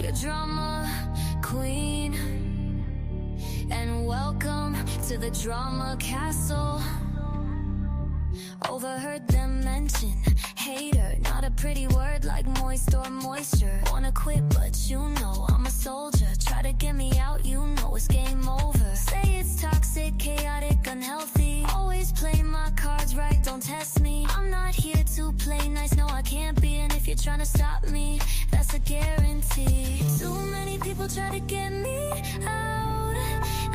your drama queen. And welcome to the drama castle. Overheard them mention hater, not a pretty word like moist or moisture. Wanna quit but you know I'm a soldier. Try to get me out, you know it's game over. Say it's toxic, chaotic, unhealthy. Always play my cards right, don't test me. I'm not here to play nice, no I can't be. And if you're trying to stop me, that's a guarantee. Too many people try to get me out,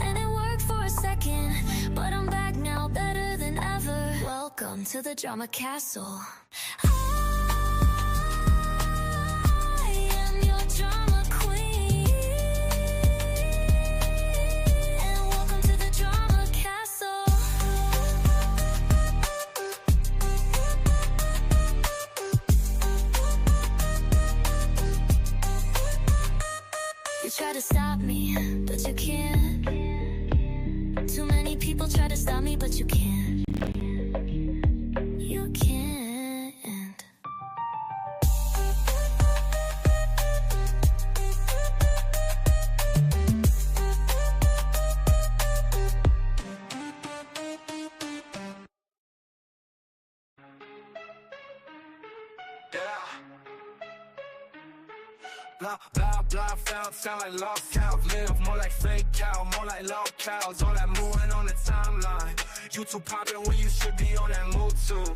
and it worked for a second, but I'm back now, better than ever. Welcome to the drama castle. I am your drama queen, and welcome to the drama castle. You try to stop me, but you can't. Too many people try to stop me, but you can't. You can't. Blah, blah, blah, felt, sound like lost cows. Live more like fake cow, more like lost cows. All that moving on the timeline. You too poppin' when you should be on that move too.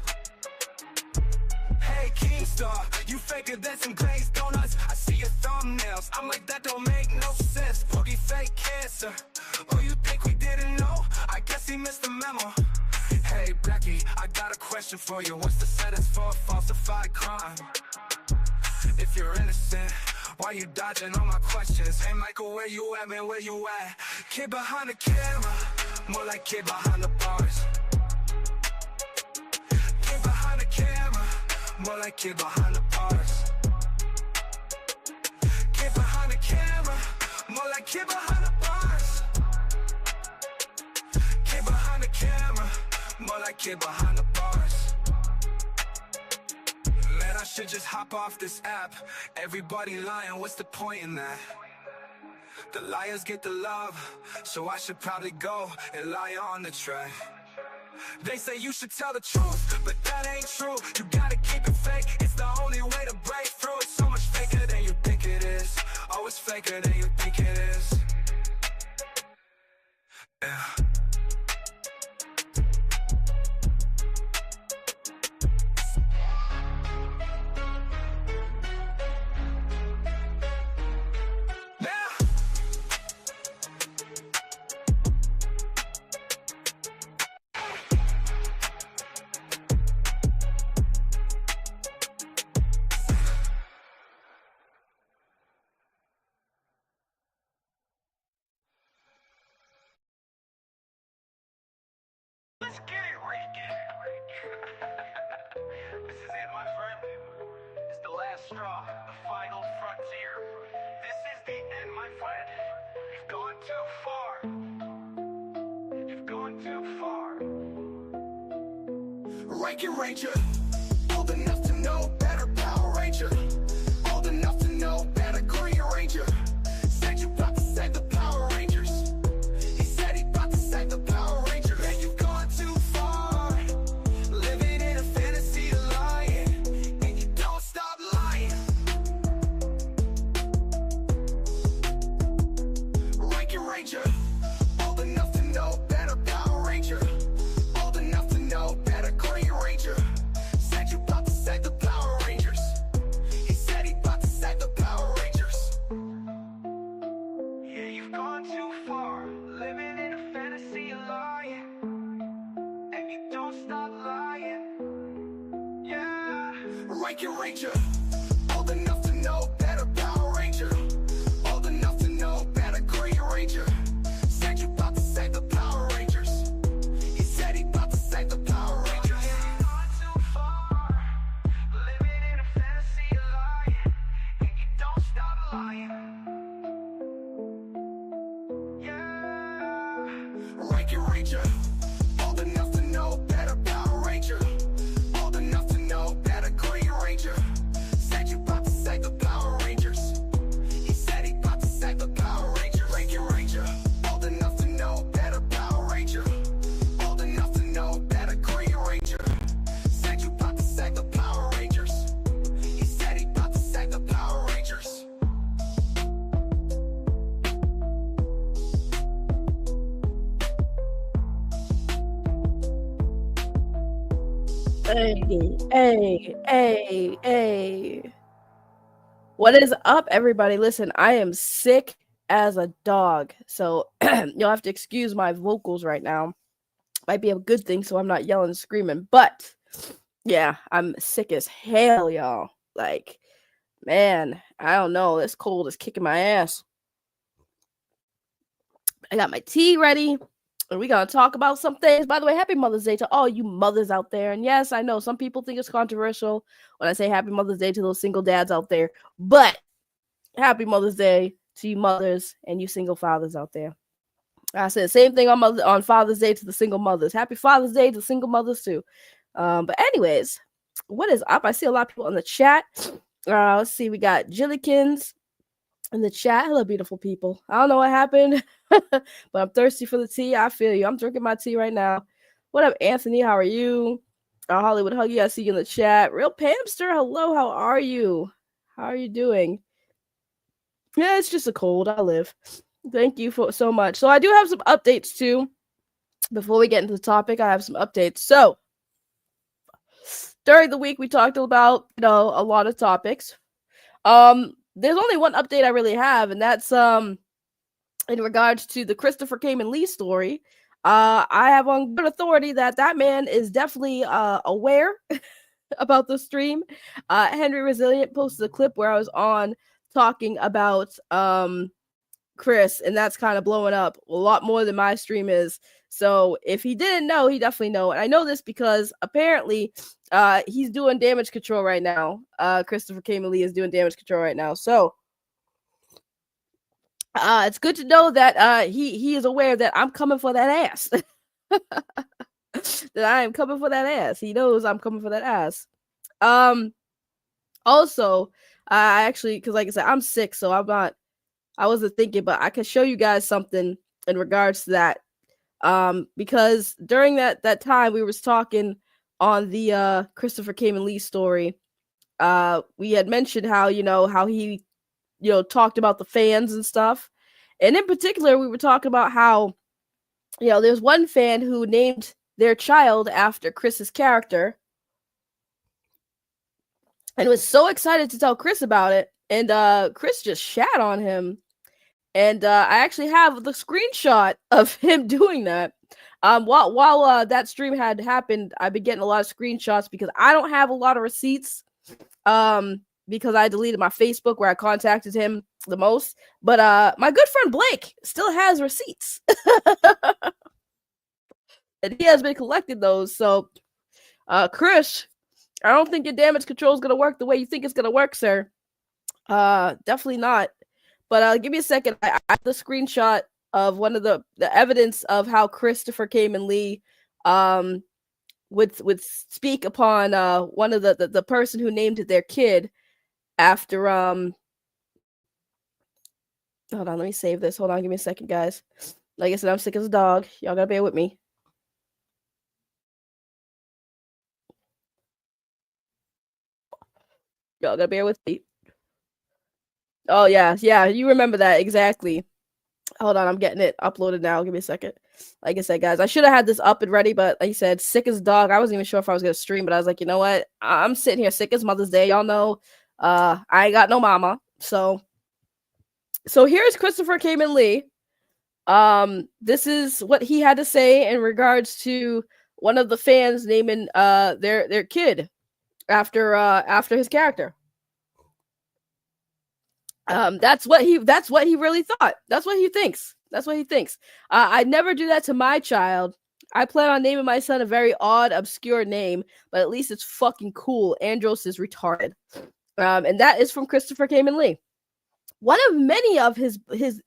Hey, Keemstar, you faker than some glazed donuts. I see your thumbnails, I'm like, that don't make no sense. Boogie fake cancer. Oh, you think we didn't know? I guess he missed the memo. Hey, Becky, I got a question for you. What's the sentence for a falsified crime? If you're innocent, why you dodging all my questions? Hey Michael, where you at, man, where you at? Kid behind the camera, more like kid behind the bars. Kid behind the camera, more like kid behind the bars. Kid behind the camera, more like kid behind the bars. Kid behind the camera, more like kid behind the bars. Man, I should just hop off this app. Everybody lying, what's the point in that? The liars get the love, so I should probably go and lie on the track. They say you should tell the truth, but that ain't true. You gotta keep it fake, it's the only way to break through. It's so much faker than you think it is. Oh, it's faker than you think it is. Yeah. Let's get it, Rick. This is it, my friend. It's the last straw, the final frontier. This is the end, my friend. You've gone too far. You've gone too far. Ranking Ranger, old enough to know better. Power Ranger, old enough to know better. Green Ranger, said you about to save the Power Rangers. He said he about to save the Power Rangers. And you've gone too far, living in a fantasy of lying, and you don't stop lying. Ranking Ranger, old enough to know better. Power Ranger, old enough to know better. Green Ranger, said you about to save the Power Rangers. He said he about to save the Power Rangers. Yeah, you've gone too far, living in a fantasy of lying, and you don't stop lying. Yeah. Ranking Ranger, old enough to know better. Power Ranger, old enough to know better. Green Ranger, said you about to save the Power Rangers. He said he about to save the Power Rangers. You've gone too far, living in a fantasy of lying, and you don't stop lying. Yeah. Ranking Ranger, old enough to know better. Power Ranger, old enough to know better. Green Ranger, Hey. What is up, everybody? Listen, I am sick as a dog, so you'll have to excuse my vocals right now. Might be a good thing, so I'm not yelling and screaming, but yeah, I'm sick as hell, y'all. Like, man, I don't know. This cold is kicking my ass. I got my tea ready. And we're going to talk about some things. By the way, happy Mother's Day to all you mothers out there. And yes, I know some people think it's controversial when I say happy Mother's Day to those single dads out there. But happy Mother's Day to you mothers and you single fathers out there. I said the same thing on Father's Day to the single mothers. Happy Father's Day to single mothers too. But anyways, what is up? I see a lot of people in the chat. Let's see. We got Jillikins in the chat. Hello, beautiful people. I don't know what happened, but I'm thirsty for the tea. I feel you. I'm drinking my tea right now. What up, Anthony? How are you? Hollywood Huggy, I see you in the chat. Real Keemstar, hello. How are you? How are you doing? Yeah, it's just a cold. I live. Thank you for so much. So I do have some updates too. Before we get into the topic, I have some updates. So during the week, we talked about a lot of topics. There's only one update I really have, and that's in regards to the Christopher Cayman Lee story. I have on good authority that man is definitely aware about the stream. Henry Resilient posted a clip where I was on talking about Chris, and that's kind of blowing up a lot more than my stream is. So if he didn't know, he definitely know. And I know this because apparently he's doing damage control right now. Christopher Cayman Lee is doing damage control right now. So it's good to know that he is aware that I'm coming for that ass. That I am coming for that ass. He knows I'm coming for that ass. Also, I actually, because like I said, I'm sick, so I wasn't thinking, but I can show you guys something in regards to that. Because during that time we was talking on the Christopher Cayman Lee story, we had mentioned how he talked about the fans and stuff, and in particular we were talking about how there's one fan who named their child after Chris's character and was so excited to tell Chris about it, and Chris just shat on him. And I actually have the screenshot of him doing that. While that stream had happened, I've been getting a lot of screenshots because I don't have a lot of receipts. Because I deleted my Facebook where I contacted him the most. But my good friend Blake still has receipts. And he has been collecting those. So, Chris, I don't think your damage control is going to work the way you think it's going to work, sir. Definitely not. But give me a second. I have the screenshot of one of the evidence of how Christopher Cayman Lee would speak upon one of the person who named their kid after hold on, let me save this. Hold on, give me a second, guys. Like I said, I'm sick as a dog. Y'all gotta bear with me. Y'all gotta bear with me. Oh, yeah, you remember that, exactly. Hold on, I'm getting it uploaded now. Give me a second. Like I said, guys, I should have had this up and ready, but like I said, sick as a dog. I wasn't even sure if I was going to stream, but I was like, you know what? I'm sitting here sick as Mother's Day. Y'all know I ain't got no mama. So here's Christopher Cayman Lee. This is what he had to say in regards to one of the fans naming their kid after his character. That's what he really thought. That's what he thinks. I never do that to my child. I plan on naming my son a very odd, obscure name, but at least it's fucking cool. Andros is retarded. And that is from Christopher Cayman Lee. One of many of his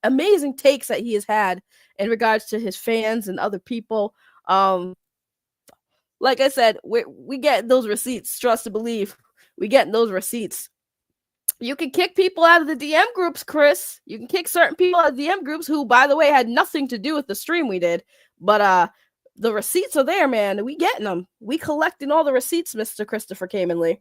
amazing takes that he has had in regards to his fans and other people. Like I said, we get those receipts. Trust to believe, we get those receipts. You can kick people out of the DM groups, Chris. You can kick certain people out of DM groups who, by the way, had nothing to do with the stream we did. But the receipts are there, man. We getting them. We collecting all the receipts, Mr. Christopher Cayman Lee.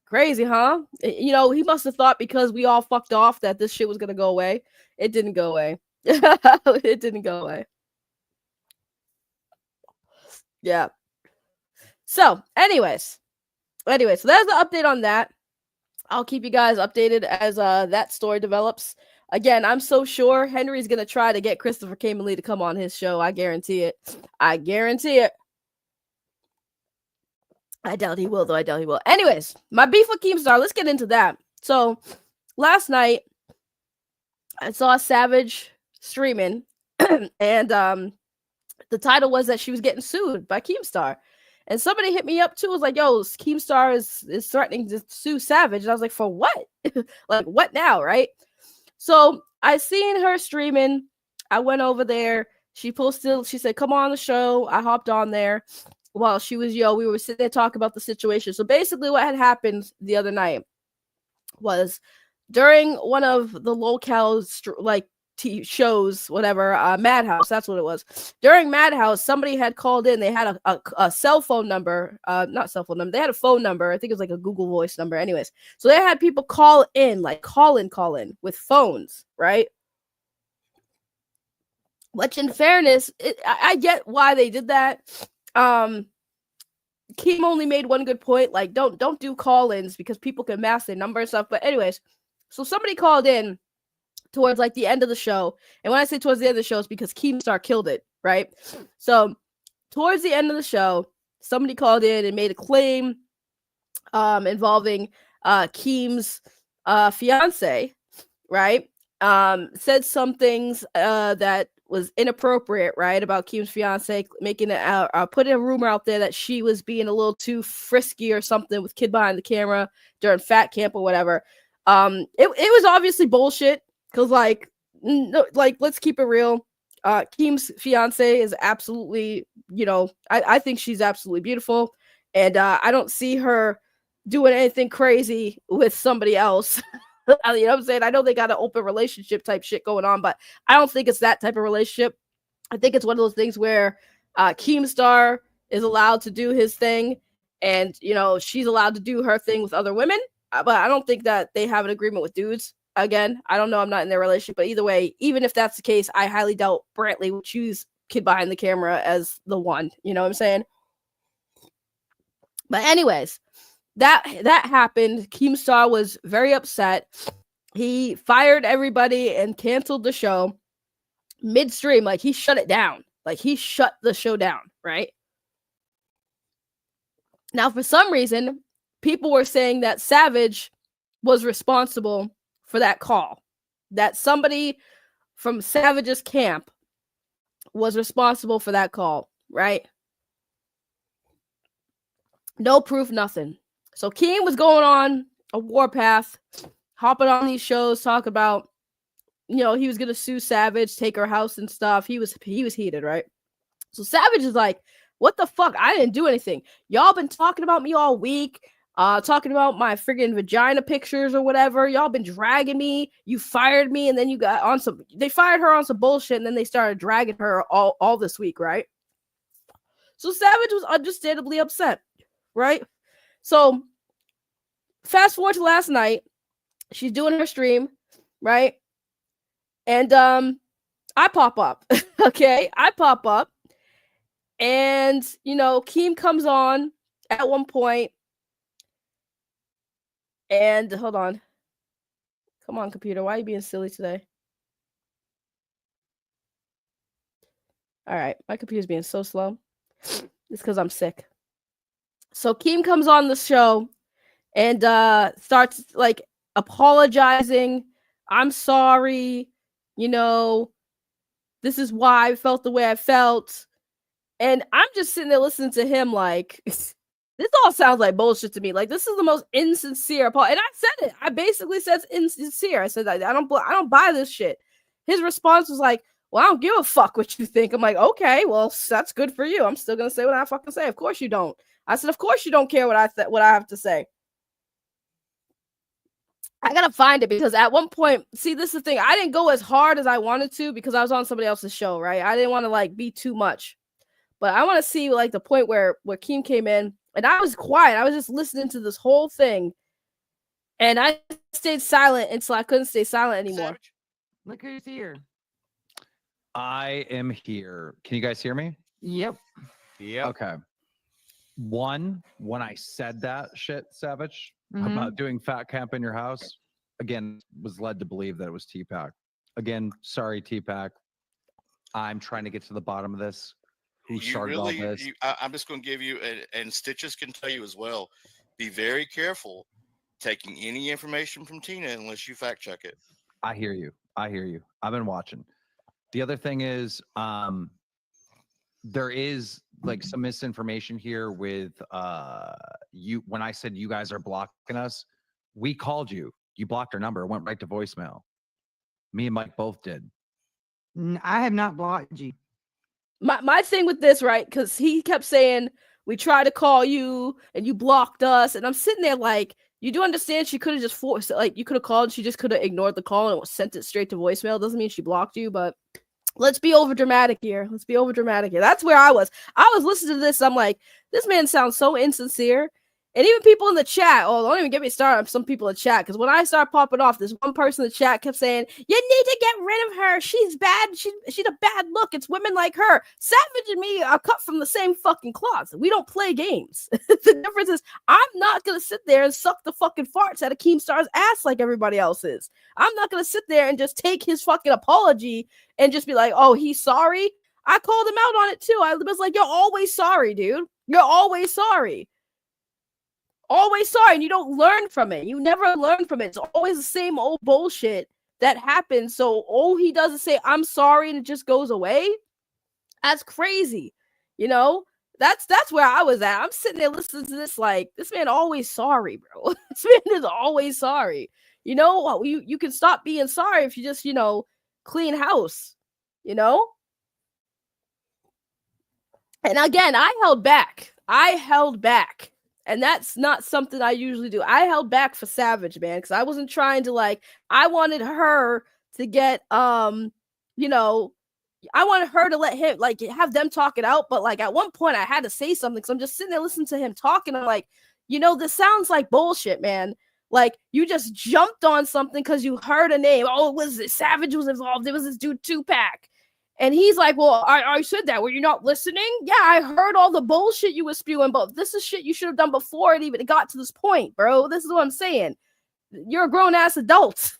Crazy, huh? He must have thought because we all fucked off that this shit was going to go away. It didn't go away. It didn't go away. Yeah. So, anyways, so there's the update on that. I'll keep you guys updated as that story develops. Again, I'm so sure Henry's gonna try to get Christopher Cayman Lee to come on his show. I guarantee it. I guarantee it. I doubt he will, though. I doubt he will. Anyways, my beef with Keemstar. Let's get into that. So, last night I saw Savage streaming, and the title was that she was getting sued by Keemstar. And somebody hit me up too. Was like, "Yo, Keemstar is threatening to sue Savage." And I was like, "For what? Like, what now?" Right? So I seen her streaming. I went over there. She posted. She said, "Come on the show." I hopped on there while she was we were sitting there talking about the situation. So basically, what had happened the other night was during one of the locales shows, whatever, Madhouse, that's what it was. During Madhouse, somebody had called in. They had a cell phone number, not cell phone number. They had a phone number. I think it was like a Google Voice number. Anyways, so they had people call in, like call in with phones, right? Which, in fairness, I get why they did that. Keem only made one good point, like don't do call-ins because people can mask their number and stuff. But anyways, so somebody called in towards like the end of the show. And when I say towards the end of the show, it's because Keemstar killed it, right? So towards the end of the show, somebody called in and made a claim involving Keem's fiance, right? Said some things that was inappropriate, right, about Keem's fiance, making it putting a rumor out there that she was being a little too frisky or something with kid behind the camera during fat camp or whatever. It was obviously bullshit. Cause let's keep it real. Keem's fiance is absolutely, I think she's absolutely beautiful, and I don't see her doing anything crazy with somebody else. You know what I'm saying? I know they got an open relationship type shit going on, but I don't think it's that type of relationship. I think it's one of those things where Keemstar is allowed to do his thing, and she's allowed to do her thing with other women. But I don't think that they have an agreement with dudes. Again, I don't know. I'm not in their relationship, but either way, even if that's the case, I highly doubt Brantley would choose kid behind the camera as the one. You know what I'm saying? But anyways, that happened. Keemstar was very upset. He fired everybody and canceled the show midstream. Like, he shut it down. Like, he shut the show down, right? Now, for some reason, people were saying that Savage was responsible for that call, that somebody from Savage's camp was responsible for that call, right? No proof, nothing. So Keem was going on a warpath, hopping on these shows, talking about, he was gonna sue Savage, take her house and stuff. He was heated, right? So Savage is like, what the fuck? I didn't do anything. Y'all been talking about me all week. Talking about my friggin' vagina pictures or whatever. Y'all been dragging me. You fired me, and then you got on some. They fired her on some bullshit, and then they started dragging her all this week, right? So Savage was understandably upset, right? So fast forward to last night, she's doing her stream, right? And I pop up, okay? I pop up, and Keem comes on at one point. And hold on. Come on, computer. Why are you being silly today? All right. My computer's being so slow. It's because I'm sick. So Keem comes on the show and starts like apologizing. I'm sorry. This is why I felt the way I felt. And I'm just sitting there listening to him like... This all sounds like bullshit to me. Like, this is the most insincere part. And I said it. I basically said it's insincere. I said, I don't buy this shit. His response was like, well, I don't give a fuck what you think. I'm like, okay, well, that's good for you. I'm still going to say what I fucking say. Of course you don't. I said, of course you don't care what I have to say. I got to find it because at one point, see, this is the thing. I didn't go as hard as I wanted to because I was on somebody else's show, right? I didn't want to like be too much. But I want to see like the point where Keem came in. And I was quiet. I was just listening to this whole thing. And I stayed silent until I couldn't stay silent anymore. Savage, look who's here. I am here. Can you guys hear me? Yep. Yep. Okay. One, when I said that shit, Savage, about doing fat camp in your house, again, was led to believe that it was T-Pack. Again, sorry, T-Pack. I'm trying to get to the bottom of this. Who started all this? I'm just going to give you, and Stitches can tell you as well, be very careful taking any information from Tina unless you fact check it. I hear you. I've been watching. The other thing is, there is like some misinformation here with you. When I said you guys are blocking us, we called you. You blocked our number. It went right to voicemail. Me and Mike both did. I have not blocked you. My thing with this, right? Because he kept saying we tried to call you and you blocked us, and I'm sitting there like, you do understand she could have just forced, like, you could have called and she just could have ignored the call and sent it straight to voicemail. Doesn't mean she blocked you, but let's be over dramatic here. That's where I was. I was listening to this. I'm like, this man sounds so insincere. And even people in the chat, don't even get me started on some people in chat, because when I start popping off, this one person in the chat kept saying, you need to get rid of her. She's bad. She's a bad look. It's women like her. Savage and me are cut from the same fucking cloth. We don't play games. The difference is I'm not going to sit there and suck the fucking farts out of Keemstar's ass like everybody else is. I'm not going to sit there and just take his fucking apology and just be like, oh, he's sorry. I called him out on it too. I was like, you're always sorry, dude. You're always sorry. Always sorry, and you don't learn from it. You never learn from it. It's always the same old bullshit that happens. So all he does is say, I'm sorry, and it just goes away. That's crazy. You know? That's where I was at. I'm sitting there listening to this like, this man always sorry, bro. This man is always sorry. You know, you can stop being sorry if you just, clean house. You know? And again, I held back. And that's not something I usually do. I held back for Savage, man, because I wasn't trying to I wanted her to get, I wanted her to let him, have them talk it out. But, at one point I had to say something because I'm just sitting there listening to him talking. I'm like, this sounds like bullshit, man. Like, you just jumped on something because you heard a name. Oh, Savage was involved. It was this dude, Tupac. And he's like, well, I said that. Were you not listening? Yeah, I heard all the bullshit you were spewing, but this is shit you should have done before it even got to this point, bro. This is what I'm saying. You're a grown-ass adult.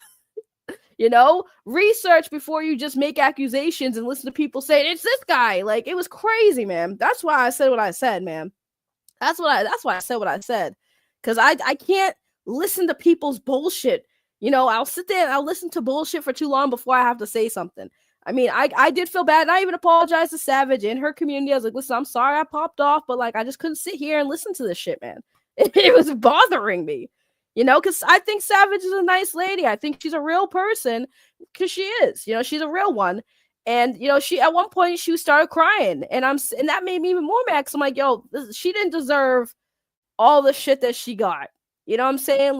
Research before you just make accusations and listen to people say, it's this guy. Like, it was crazy, man. That's why I said what I said, man. That's why I said what I said. Because I can't listen to people's bullshit. I'll sit there and I'll listen to bullshit for too long before I have to say something. I mean, I did feel bad, and I even apologized to Savage in her community. I was like, listen, I'm sorry I popped off, but I just couldn't sit here and listen to this shit, man. It was bothering me, because I think Savage is a nice lady. I think she's a real person, because she is, she's a real one. And, she, at one point, she started crying, and that made me even more mad, because I'm like, yo, she didn't deserve all the shit that she got. You know what I'm saying?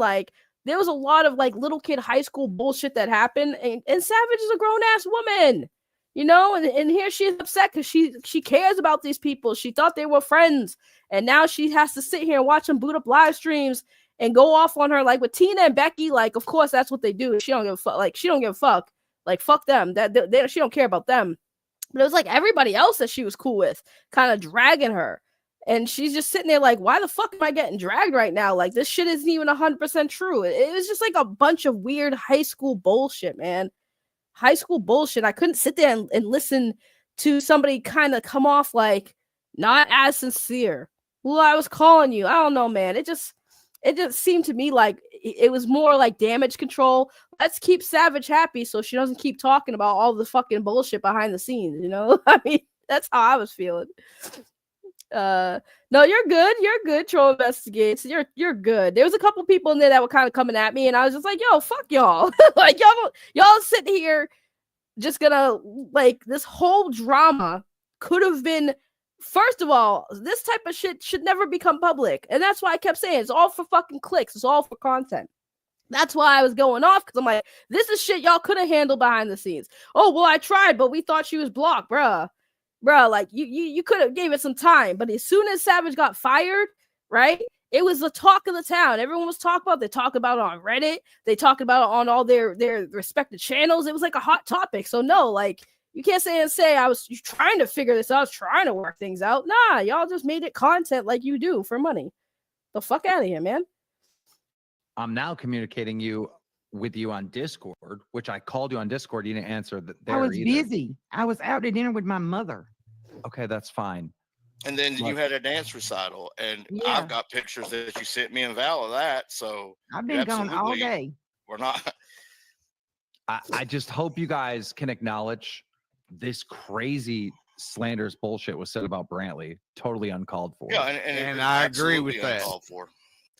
There was a lot of little kid high school bullshit that happened, and Savage is a grown ass woman, and here she is upset because she cares about these people. She thought they were friends, and now she has to sit here and watch them boot up live streams and go off on her with Tina and Becky. Of course that's what they do. She don't give a fuck. She don't give a fuck. Fuck them. She don't care about them. But it was everybody else that she was cool with, kind of dragging her. And she's just sitting there why the fuck am I getting dragged right now? This shit isn't even 100% true. It was just a bunch of weird high school bullshit, man. High school bullshit. I couldn't sit there and listen to somebody kind of come off not as sincere. Well, I was calling you. I don't know, man. It just seemed to me it was more damage control. Let's keep Savage happy so she doesn't keep talking about all the fucking bullshit behind the scenes, I mean, that's how I was feeling. No, you're good. Troll Investigates. You're good. There was a couple people in there that were kind of coming at me, and I was just like, yo, fuck y'all. Y'all sit here just gonna this whole drama could have been, first of all, this type of shit should never become public. And that's why I kept saying it's all for fucking clicks, it's all for content. That's why I was going off, because I'm like, this is shit y'all could have handled behind the scenes. Oh, well, I tried, but we thought she was blocked, bruh. You could have gave it some time, but as soon as Savage got fired, right, it was the talk of the town. Everyone was talking about it. They talked about it on Reddit. They talked about it on all their respective channels. It was a hot topic. So no, You can't say I was trying to figure this out, I was trying to work things out. Nah, y'all just made it content like you do for money. The fuck out of here, man. I'm now communicating with you on Discord, which I called you on Discord. You didn't answer that. I was busy. I was out to dinner with my mother. Okay, that's fine. And then you had a dance recital, and I've got pictures that you sent me and Val of that. So I've been gone all day. We're not. I just hope you guys can acknowledge this crazy slanderous bullshit was said about Brantley. Totally uncalled for. Yeah, and I agree with that. For.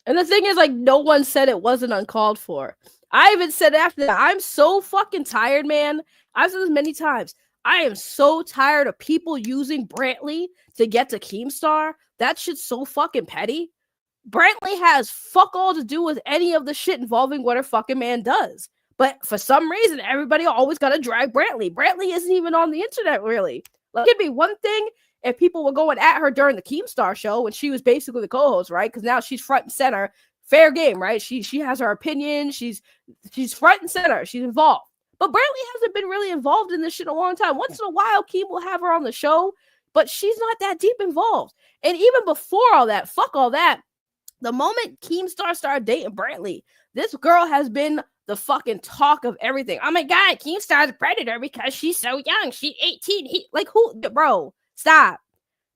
And the thing is, like, no one said it wasn't uncalled for. I even said after that, I'm so fucking tired, man. I've said this many times. I am so tired of people using Brantley to get to Keemstar. That shit's so fucking petty. Brantley has fuck all to do with any of the shit involving what her fucking man does. But for some reason, everybody always got to drag Brantley. Brantley isn't even on the internet, really. Like, it'd be one thing if people were going at her during the Keemstar show when she was basically the co-host, right? Because now she's front and center. Fair game, right? She has her opinion. She's front and center. She's involved. But Brantley hasn't been really involved in this shit in a long time. Once in a while, Keem will have her on the show, but she's not that deep involved. And even before all that, fuck all that, the moment Keemstar started dating Brantley, this girl has been the fucking talk of everything. Oh my God, Keemstar's a predator because she's so young. She's 18. Bro, stop.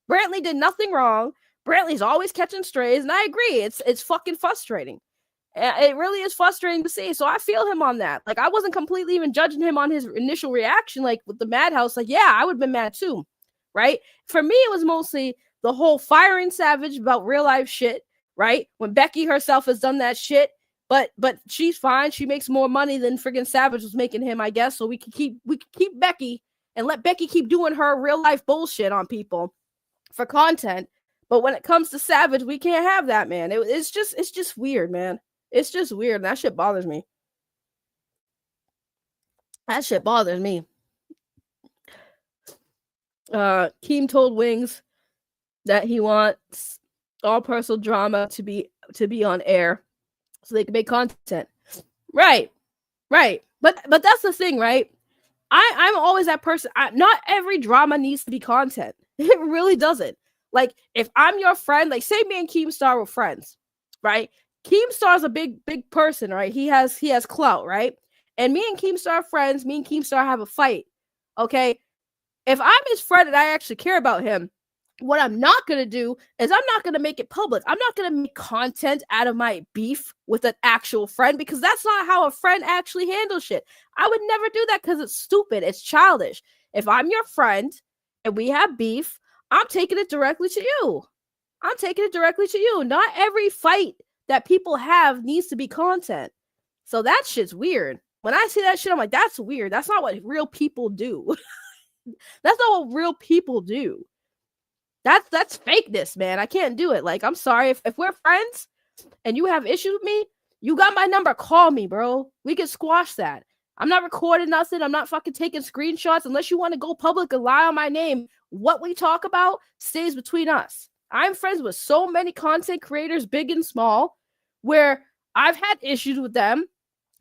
Brantley did nothing wrong. Brantley's always catching strays, and I agree. It's fucking frustrating. It really is frustrating to see. So I feel him on that. Like, I wasn't completely even judging him on his initial reaction, like with the Madhouse. Like, yeah, I would have been mad too, right? For me, it was mostly the whole firing Savage about real life shit, right? When Becky herself has done that shit, but she's fine. She makes more money than friggin' Savage was making him, I guess. So we could keep Becky and let Becky keep doing her real life bullshit on people for content. But when it comes to Savage, we can't have that, man. It's just weird, man. It's just weird. That shit bothers me. That shit bothers me. Keem told Wings that he wants all personal drama to be on air so they can make content. Right. But that's the thing, right? I'm always that person. Not every drama needs to be content. It really doesn't. Like, if I'm your friend, like, say me and Keemstar were friends, right? Keemstar's a big person, right? He has clout, right? And me and Keemstar are friends. Me and Keemstar have a fight, okay? If I'm his friend and I actually care about him, what I'm not going to do is I'm not going to make it public. I'm not going to make content out of my beef with an actual friend because that's not how a friend actually handles shit. I would never do that because it's stupid. It's childish. If I'm your friend and we have beef, I'm taking it directly to you. Not every fight that people have needs to be content. So that shit's weird. When I see that shit, I'm like, that's weird. That's not what real people do. That's not what real people do. That's fakeness, man. I can't do it. Like, I'm sorry. If we're friends and you have issues with me, you got my number. Call me, bro. We can squash that. I'm not recording nothing. I'm not fucking taking screenshots unless you want to go public and lie on my name. What we talk about stays between us. I'm friends with so many content creators, big and small, where I've had issues with them,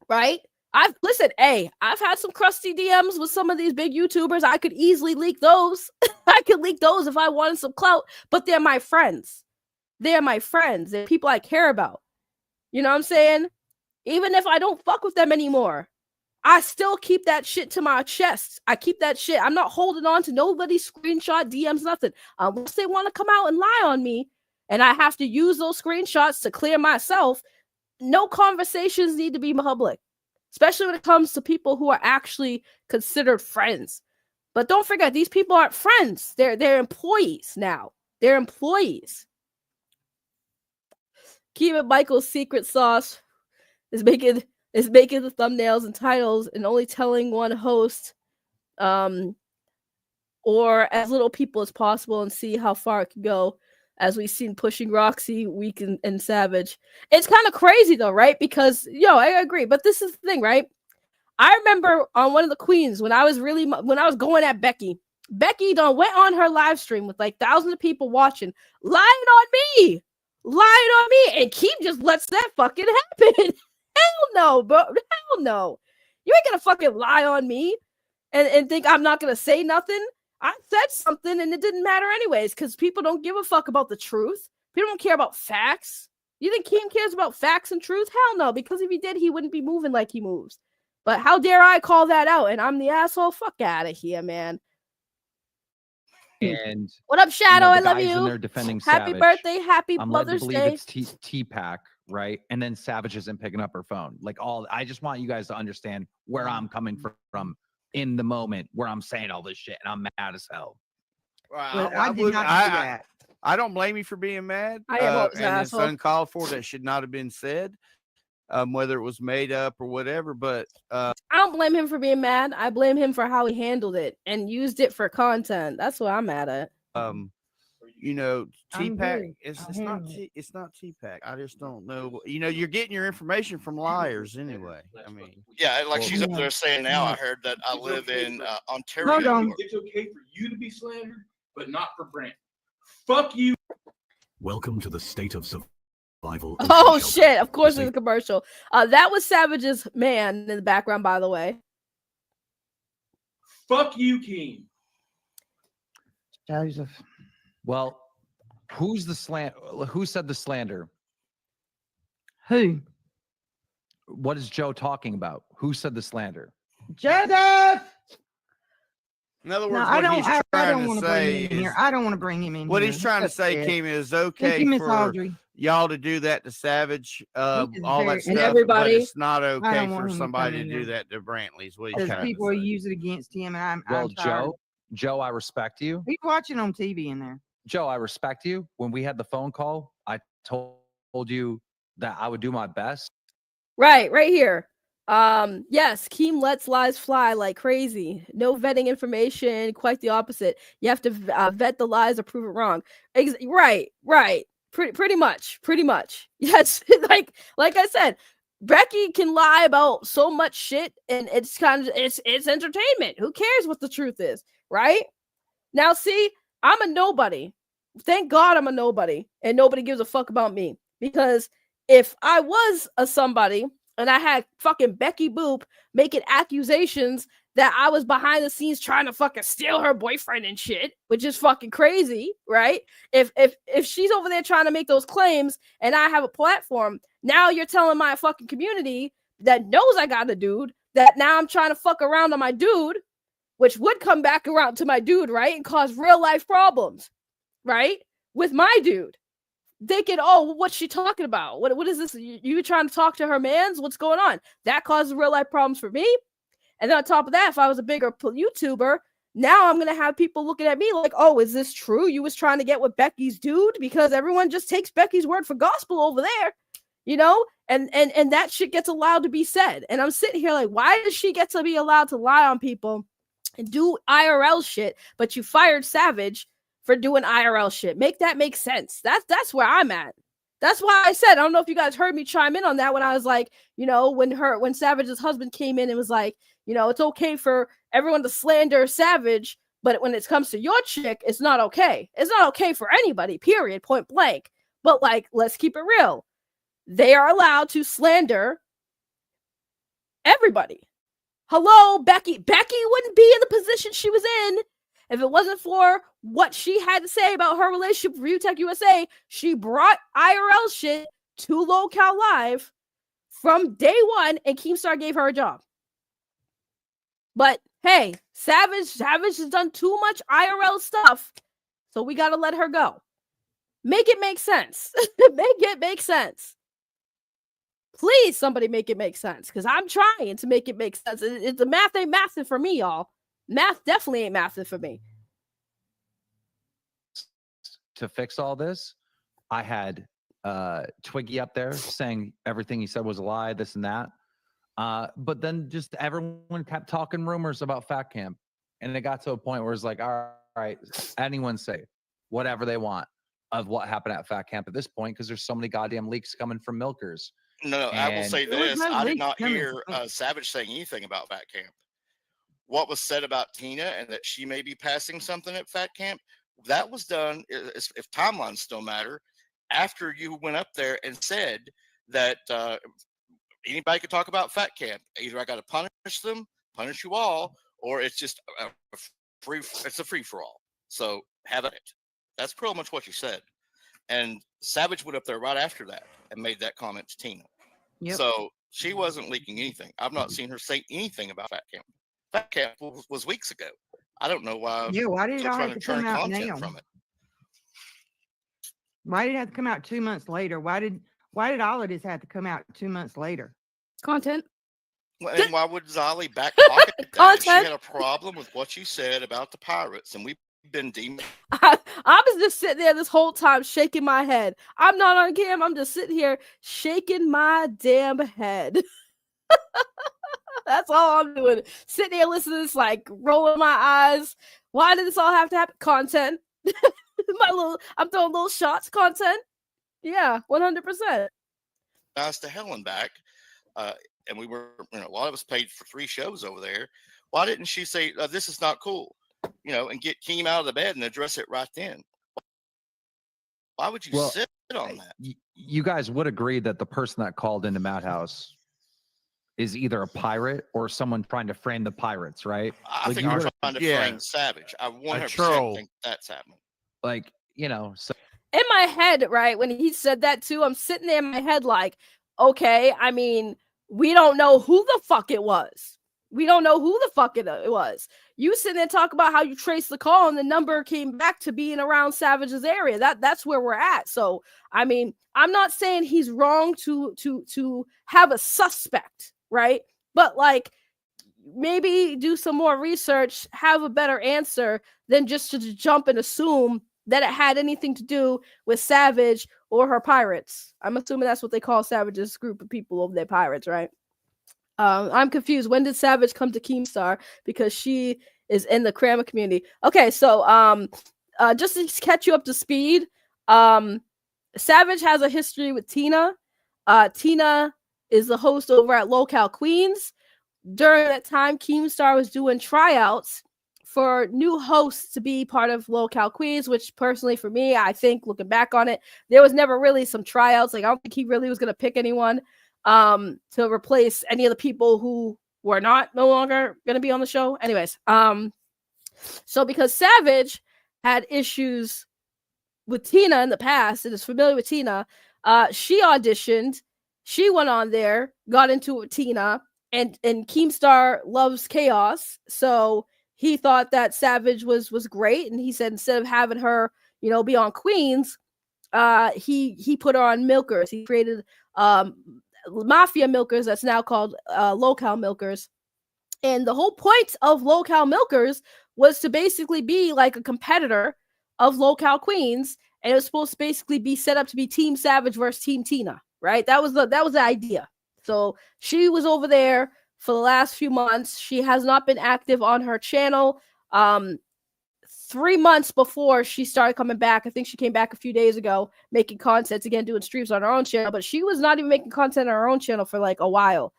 right? I've had some crusty DMs with some of these big YouTubers. I could easily leak those. I could leak those if I wanted some clout, but they're my friends. They're people I care about. You know what I'm saying? Even if I don't fuck with them anymore, I still keep that shit to my chest. I keep that shit. I'm not holding on to nobody's screenshot, DMs, nothing. Unless they want to come out and lie on me and I have to use those screenshots to clear myself, no conversations need to be public, especially when it comes to people who are actually considered friends. But don't forget, these people aren't friends. They're employees now. They're employees. Keem Michael's secret sauce is making the thumbnails and titles and only telling one host or as little people as possible and see how far it can go, as we've seen pushing Roxy, Weak, and Savage. It's kind of crazy though, right? Because, I agree, but this is the thing, right? I remember on one of the queens when I was going at Becky went on her live stream with like thousands of people watching, lying on me, and Keem just lets that fucking happen. Hell no, bro. Hell no. You ain't gonna fucking lie on me. and think I'm not gonna say nothing. I said something and it didn't matter anyways, because people don't give a fuck about the truth. People don't care about facts. You think Keem cares about facts and truth? Hell no, because if he did, he wouldn't be moving like he moves. But how dare I call that out? And I'm the asshole? Fuck out of here, man. And what up, Shadow? the I love guys you. in there defending Happy Savage. birthday, happy I'm led to Mother's believe Day. it's T-Pack, right? And then Savage isn't picking up her phone. I just want you guys to understand where I'm coming from in the moment where I'm saying all this shit and I'm mad as hell. Well, I did not do that. I don't blame you for being mad. I am always an and it's asshole. uncalled for. That should not have been said, whether it was made up or whatever. But I don't blame him for being mad. I blame him for how he handled it and used it for content. That's what I'm mad at. T-Pack, it's not T-Pack. I just don't know. You're getting your information from liars anyway. I mean, Yeah, like she's up there saying now. I heard that I live in Ontario. Hold on. It's okay for you to be slandered, but not for Brent. Fuck you. Welcome to the state of survival. Oh shit! Of course, there's a commercial. That was Savage's man in the background, by the way. Fuck you, Keem. Joseph. Well, who said the slander? Who? What is Joe talking about? Who said the slander? Joseph. in other words, No, what he's I trying don't to want to say bring him in is here. I don't want to bring him in what here. he's trying to That's say, it. Keem, is Thank okay you, Miss for Audrey. y'all to do that to Savage, all is that very- stuff, And but everybody. it's not okay don't want for him to somebody come to in do here. that to Brantley's. What he's Because trying to people will say. use it against him, and Well, I'm tired. Joe, I respect you. He's watching on TV in there. Joe, I respect you. When we had the phone call, I told you that I would do my best. Right here. Yes, Keem lets lies fly like crazy. No vetting information, quite the opposite. You have to vet the lies or prove it wrong. Right. Pretty much. Yes, like I said, Becky can lie about so much shit, and it's kind of it's entertainment. Who cares what the truth is, right? Now, see, I'm a nobody. Thank God I'm a nobody, and nobody gives a fuck about me. Because if I was a somebody and I had fucking Becky Boop making accusations that I was behind the scenes trying to fucking steal her boyfriend and shit, which is fucking crazy, right? If she's over there trying to make those claims and I have a platform, now you're telling my fucking community that knows I got a dude that now I'm trying to fuck around on my dude, which would come back around to my dude, right? And cause real life problems, right? With my dude. Thinking, oh, what's she talking about? What is this? You trying to talk to her mans? What's going on? That causes real life problems for me. And then on top of that, if I was a bigger YouTuber, now I'm gonna have people looking at me like, oh, is this true? You was trying to get with Becky's dude? Because everyone just takes Becky's word for gospel over there, and that shit gets allowed to be said. And I'm sitting here like, why does she get to be allowed to lie on people and do IRL shit, but you fired Savage for doing IRL shit? Make that make sense. That's where I'm at. That's why I said, I don't know if you guys heard me chime in on that when I was like, when Savage's husband came in and was like, it's okay for everyone to slander Savage, but when it comes to your chick, it's not okay. It's not okay for anybody, period, point blank. But like, let's keep it real. They are allowed to slander everybody. Hello, Becky. Becky wouldn't be in the position she was in if it wasn't for what she had to say about her relationship with UTech USA. She brought IRL shit to LoCal Live from day one, and Keemstar gave her a job. But hey, Savage has done too much IRL stuff, so we got to let her go. Make it make sense. Make it make sense. Please, somebody make it make sense, because I'm trying to make it make sense. The math ain't mathing for me, y'all. Math definitely ain't mathing for me. To fix all this, I had Twiggy up there saying everything he said was a lie, this and that. But then just everyone kept talking rumors about Fat Camp. And it got to a point where it's like, all right, anyone say whatever they want of what happened at Fat Camp at this point, because there's so many goddamn leaks coming from milkers. No, I will say There was this. no I did leak not coming hear from- Savage saying anything about Fat Camp. What was said about Tina and that she may be passing something at Fat Camp, that was done, if timelines still matter, after you went up there and said that anybody could talk about Fat Camp. Either I got to punish them, punish you all, or it's just a free. It's a free for all. So have it. That's pretty much what she said. And Savage went up there right after that and made that comment to Tina. Yep. So she wasn't leaking anything. I've not seen her say anything about Fat Camp. Fat Camp was weeks ago. I don't know why. Yeah, why did it Still all trying have to to come turn out content now? from it. Why did it have to come out 2 months later? Why did all of this have to come out 2 months later? Content. And why would Zolly back pocket that? If she Content. had a problem with what you said about the pirates, and we've been deemed. I was just sitting there this whole time shaking my head. I'm not on cam. I'm just sitting here shaking my damn head. That's all I'm doing. Sitting there listening to this, like rolling my eyes. Why did this all have to happen? Content. I'm throwing little shots. Content. Yeah, 100%. Nice to hell and back. And we were, a lot of us paid for 3 shows over there. Why didn't she say, this is not cool, and get Keem out of the bed and address it right then? Why would you sit on that? You guys would agree that the person that called into Madhouse is either a pirate or someone trying to frame the pirates, right? I think I'm trying to frame Savage. I 100% think that's happening. So in my head, right, when he said that too, I'm sitting there in my head like, okay, I mean, we don't know who the fuck it was. We don't know who the fuck it was. You sitting there talk about how you traced the call and the number came back to being around Savage's area. That's where we're at. So, I mean, I'm not saying he's wrong to have a suspect, right? But like, maybe do some more research, have a better answer than just to jump and assume that it had anything to do with Savage or her pirates. I'm assuming that's what they call Savage's group of people over there, pirates, right? I'm confused. When did Savage come to Keemstar? Because she is in the Crammer community. Okay, so just to catch you up to speed, Savage has a history with Tina. Tina is the host over at Locale Queens. During that time, Keemstar was doing tryouts for new hosts to be part of Locale Queens, which personally for me, I think looking back on it, there was never really some tryouts. Like I don't think he really was going to pick anyone to replace any of the people who were no longer going to be on the show. Anyways, so because Savage had issues with Tina in the past and is familiar with Tina, she auditioned, she went on there, got into it with Tina, and Keemstar loves chaos, so he thought that Savage was great, and he said instead of having her, be on Queens, he put her on Milkers. He created Mafia Milkers that's now called Locale Milkers. And the whole point of Locale Milkers was to basically be like a competitor of Locale Queens, and it was supposed to basically be set up to be Team Savage versus Team Tina, right? That was the idea. So she was over there for the last few months. She has not been active on her channel. 3 months before she started coming back, I think she came back a few days ago, making content again, doing streams on her own channel, but she was not even making content on her own channel for like a while.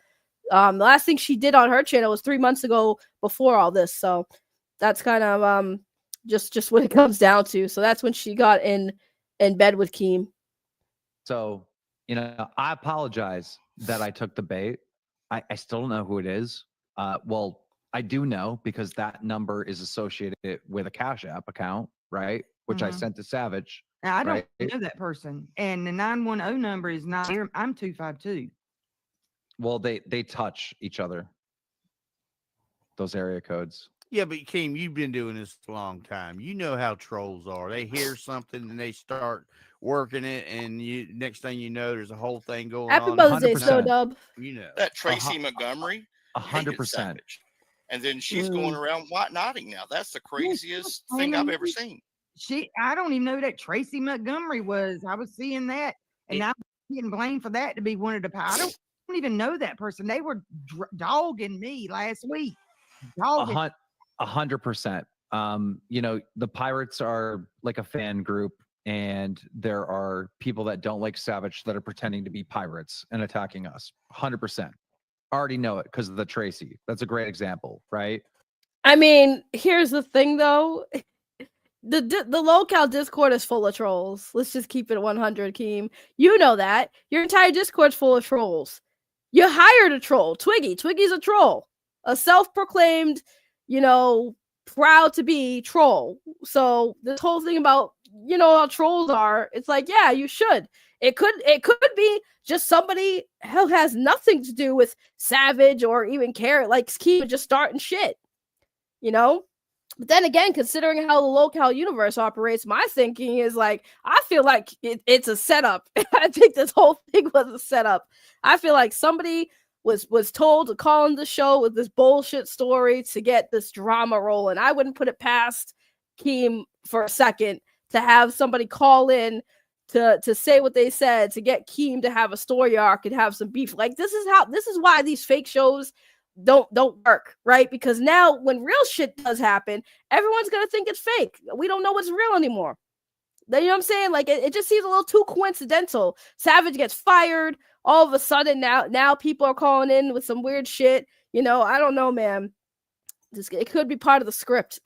The last thing she did on her channel was 3 months ago before all this. So that's kind of just what it comes down to. So that's when she got in bed with Keem. So, I apologize that I took the bait. I still don't know who it is. Well, I do know because that number is associated with a Cash App account, right? Which I sent to Savage. Now, I don't know that person. And the 910 number is not here. I'm 252. Well, they touch each other. Those area codes. Yeah, but Keem, you've been doing this a long time. You know how trolls are. They hear something and they start working it, and next thing you know, there's a whole thing going Happy on. Mother's Day, Snow Dub. That Tracy Montgomery, 100%. And then she's going around white knighting now. That's the craziest thing I've ever seen. I don't even know who that Tracy Montgomery was. I was seeing that, and I'm getting blamed for that to be one of the pirates. I don't even know that person. They were dogging me last week. 100%. The pirates are like a fan group, and there are people that don't like Savage that are pretending to be pirates and attacking us. 100%. Already know it because of the Tracy. That's a great example, right? I mean, here's the thing though. The Locale Discord is full of trolls. Let's just keep it 100, Keem. You know that. Your entire Discord's full of trolls. You hired a troll. Twiggy. Twiggy's a troll. A self-proclaimed, proud to be troll. So this whole thing about how trolls are, it's like, yeah, you should. It could be just somebody who has nothing to do with Savage or even Carrot, like Keem, just starting shit. But then again, considering how the local universe operates, my thinking is like, I feel like it's a setup. I think this whole thing was a setup. I feel like somebody was told to call in the show with this bullshit story to get this drama rolling. I wouldn't put it past Keem for a second to have somebody call in to say what they said, to get Keem to have a story arc and have some beef. Like, this is why these fake shows don't work, right? Because now when real shit does happen, everyone's gonna think it's fake. We don't know what's real anymore. You know what I'm saying? Like, it just seems a little too coincidental. Savage gets fired all of a sudden. Now people are calling in with some weird shit. I don't know, man. It could be part of the script.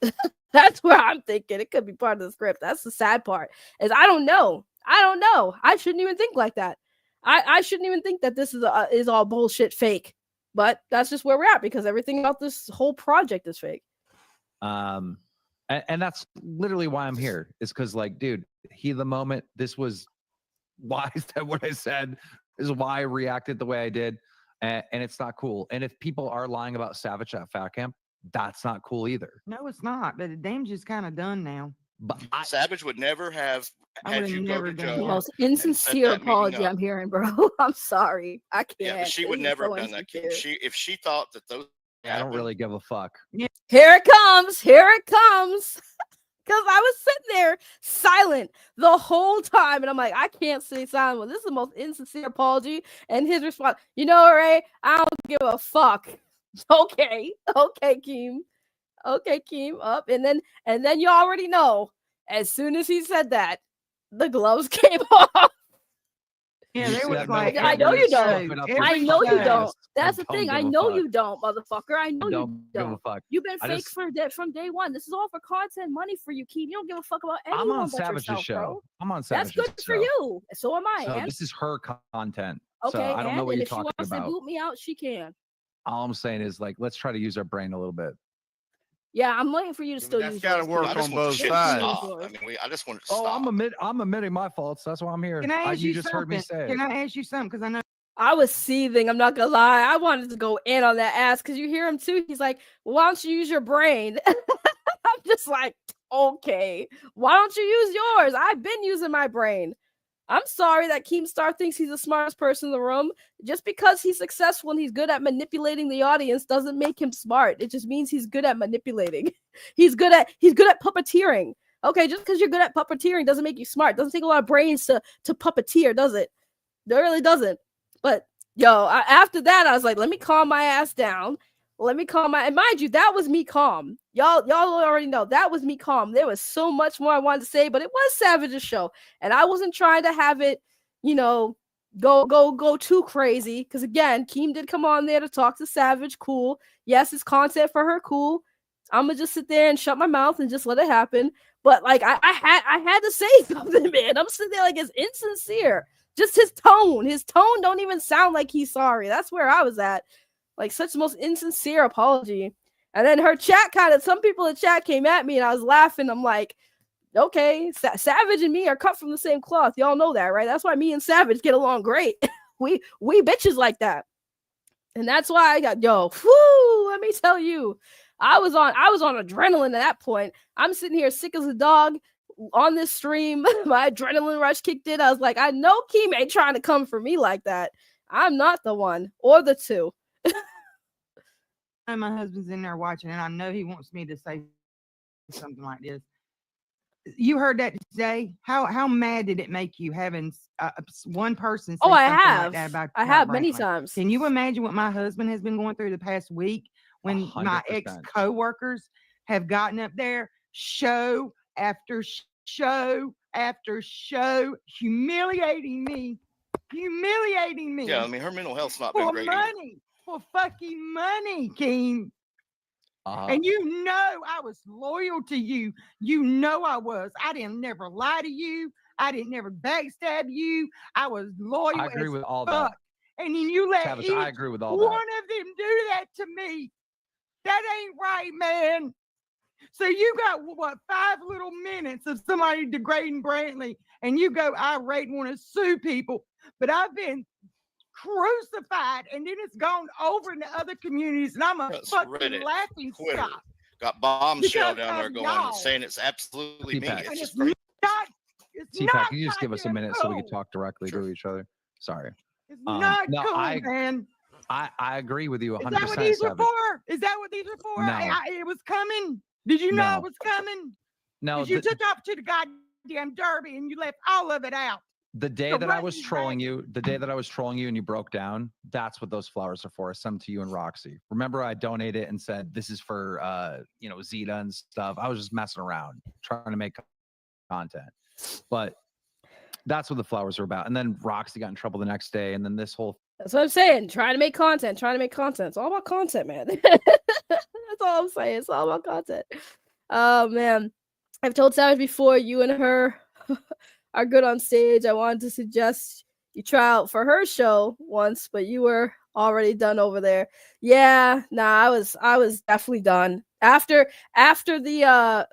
That's where I'm thinking. It could be part of the script. That's the sad part. Is I don't know. I shouldn't even think like that. I shouldn't even think that this is all bullshit fake. But that's just where we're at, because everything about this whole project is fake. And that's literally why I'm here, is because, like, dude, heat of the moment, this was why I said what I said, is why I reacted the way I did. And it's not cool. And if people are lying about Savage at Fat Camp, that's not cool either. No, it's not. But the damage is kind of done now. But Savage would never have had you go to done Joe. The that. most and set insincere that meeting apology up. I'm hearing, bro. I'm sorry. I can't. Yeah, but she would This is never so have done that. insincere. If she thought that those I don't happened, really give a fuck. Here it comes. Here it comes. Because I was sitting there silent the whole time. And I'm like, I can't stay silent. Well, this is the most insincere apology. And his response, Ray, I don't give a fuck. Okay, Keem. Okay, Keem. Up. And then you already know, as soon as he said that, the gloves came off. Yeah, there see was that like, motherfucker I know you don't. stuffing up I his know you fucking don't. ass. That's the don't thing. give I a know fuck. you don't, motherfucker. I know you Don't give a don't. fuck. You've been I fake just- from day one. This is all for content, money for you, Keem. You don't give a fuck about anyone I'm on but Savage's yourself, show. bro. I'm on That's Savage's good show. for you. So am I, So Ann. this is her content. Okay, So I don't know Ann, what and you're if she talking wants to about. boot me out, she can. All I'm saying is, like, let's try to use our brain a little bit. Yeah, I'm waiting for you to still That's use gotta yours, work I Keem. just on want the both shit to sides. stop. I mean, I just want it to Oh, stop. I'm admitting my faults. That's why I'm here. can I ask You you just something? heard me say Can it. I ask you something? Because I know I was seething. I'm not gonna lie. I wanted to go in on that ass because you hear him too. He's like, "Why don't you use your brain?" I'm just like, okay. Why don't you use yours? I've been using my brain. I'm sorry that Keemstar thinks he's the smartest person in the room. Just because he's successful and he's good at manipulating the audience doesn't make him smart. It just means he's good at manipulating. He's good at puppeteering. Okay, just because you're good at puppeteering doesn't make you smart. It doesn't take a lot of brains to puppeteer, does it? It really doesn't. But after that, I was like, let me calm my ass down. And mind you, that was me calm. Y'all already know that was me calm. There was so much more I wanted to say, but it was Savage's show, and I wasn't trying to have it, go too crazy. Because again, Keem did come on there to talk to Savage. Cool. Yes, it's content for her. Cool. I'm gonna just sit there and shut my mouth and just let it happen. But like, I had to say something, man. I'm sitting there like, it's insincere. Just his tone don't even sound like he's sorry. That's where I was at. Like, such the most insincere apology. And then her chat some people in chat came at me and I was laughing. I'm like, okay, Savage and me are cut from the same cloth. Y'all know that, right? That's why me and Savage get along great. we bitches like that. And that's why I got, let me tell you, I was on adrenaline at that point. I'm sitting here sick as a dog on this stream. My adrenaline rush kicked in. I was like, I know Keem ain't trying to come for me like that. I'm not the one or the two. my husband's in there watching, and I know he wants me to say something like this. You heard that today? How mad did it make you having one person say I something have. like that about I have Brantley? many times. Can you imagine what my husband has been going through the past week when my 100%. ex-coworkers have gotten up there show after show after show, humiliating me. Yeah, I mean, her mental health's not been For great. either. money, for fucking money, Keem. And you know I was loyal to you. You know I was. I didn't never lie to you. I didn't never backstab you. I was loyal. I agree as with all fuck. that. And then you let Savage, each I agree with all one that. of them do that to me. That ain't right, man. So you got what 5 little minutes of somebody degrading Brantley, and you go irate and want to sue people. But I've been crucified, and then it's gone over into other communities, and I'm a That's fucking Reddit, laughing Twitter. stock. Got bombshell Because down there of going y'all. and saying it's absolutely me. T-Pack. It's And just it's crazy. not. It's T-Pack, not can you just give us a goddamn minute so we can cool. talk directly Sure. to each other? Sorry. It's not no, cool, man. I agree with you Is 100%. that what these were Savage. for? Is that what these were for? No. It was coming. Did you know No. it was coming? No, Because you took off to the goddamn Derby and you left all of it out. the day So that I run was these trolling back. you, and you broke down, that's what those flowers are for. I sent them to you and Roxy. Remember, I donated and said this is for Zeta and stuff. I was just messing around, trying to make content. But that's what the flowers are about. And then Roxy got in trouble the next day, and then this whole That's what I'm saying. Trying to make content. It's all about content, man. That's all I'm saying. It's all about content. Oh man, I've told Savage before. You and her are good on stage. I wanted to suggest you try out for her show once, but you were already done over there. Yeah, nah, I was definitely done after the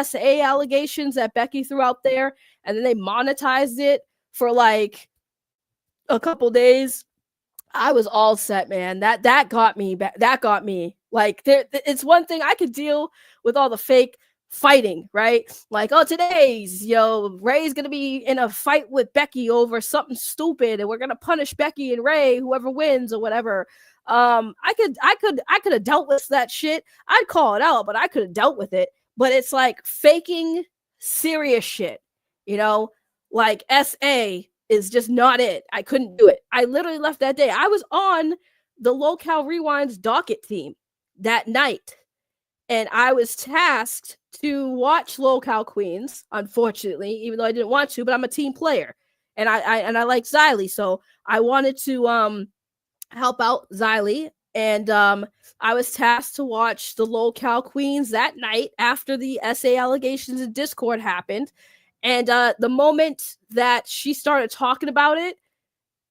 SA allegations that Becky threw out there, and then they monetized it for like a couple days. I was all set, man. That got me back. That got me. Like, it's one thing I could deal with all the fake fighting, right? Like, oh, today's Ray's gonna be in a fight with Becky over something stupid, and we're gonna punish Becky and Ray, whoever wins or whatever. I could have dealt with that shit. I'd call it out, but I could have dealt with it. But it's like faking serious shit, like SA is just not it. I couldn't do it. I literally left that day. I was on the Locale Rewind's docket team that night, and I was tasked to watch Locale Queens, unfortunately, even though I didn't want to, but I'm a team player, and I like Xylee, so I wanted to help out Xylee, and I was tasked to watch the Locale Queens that night after the SA allegations in Discord happened. And the moment that she started talking about it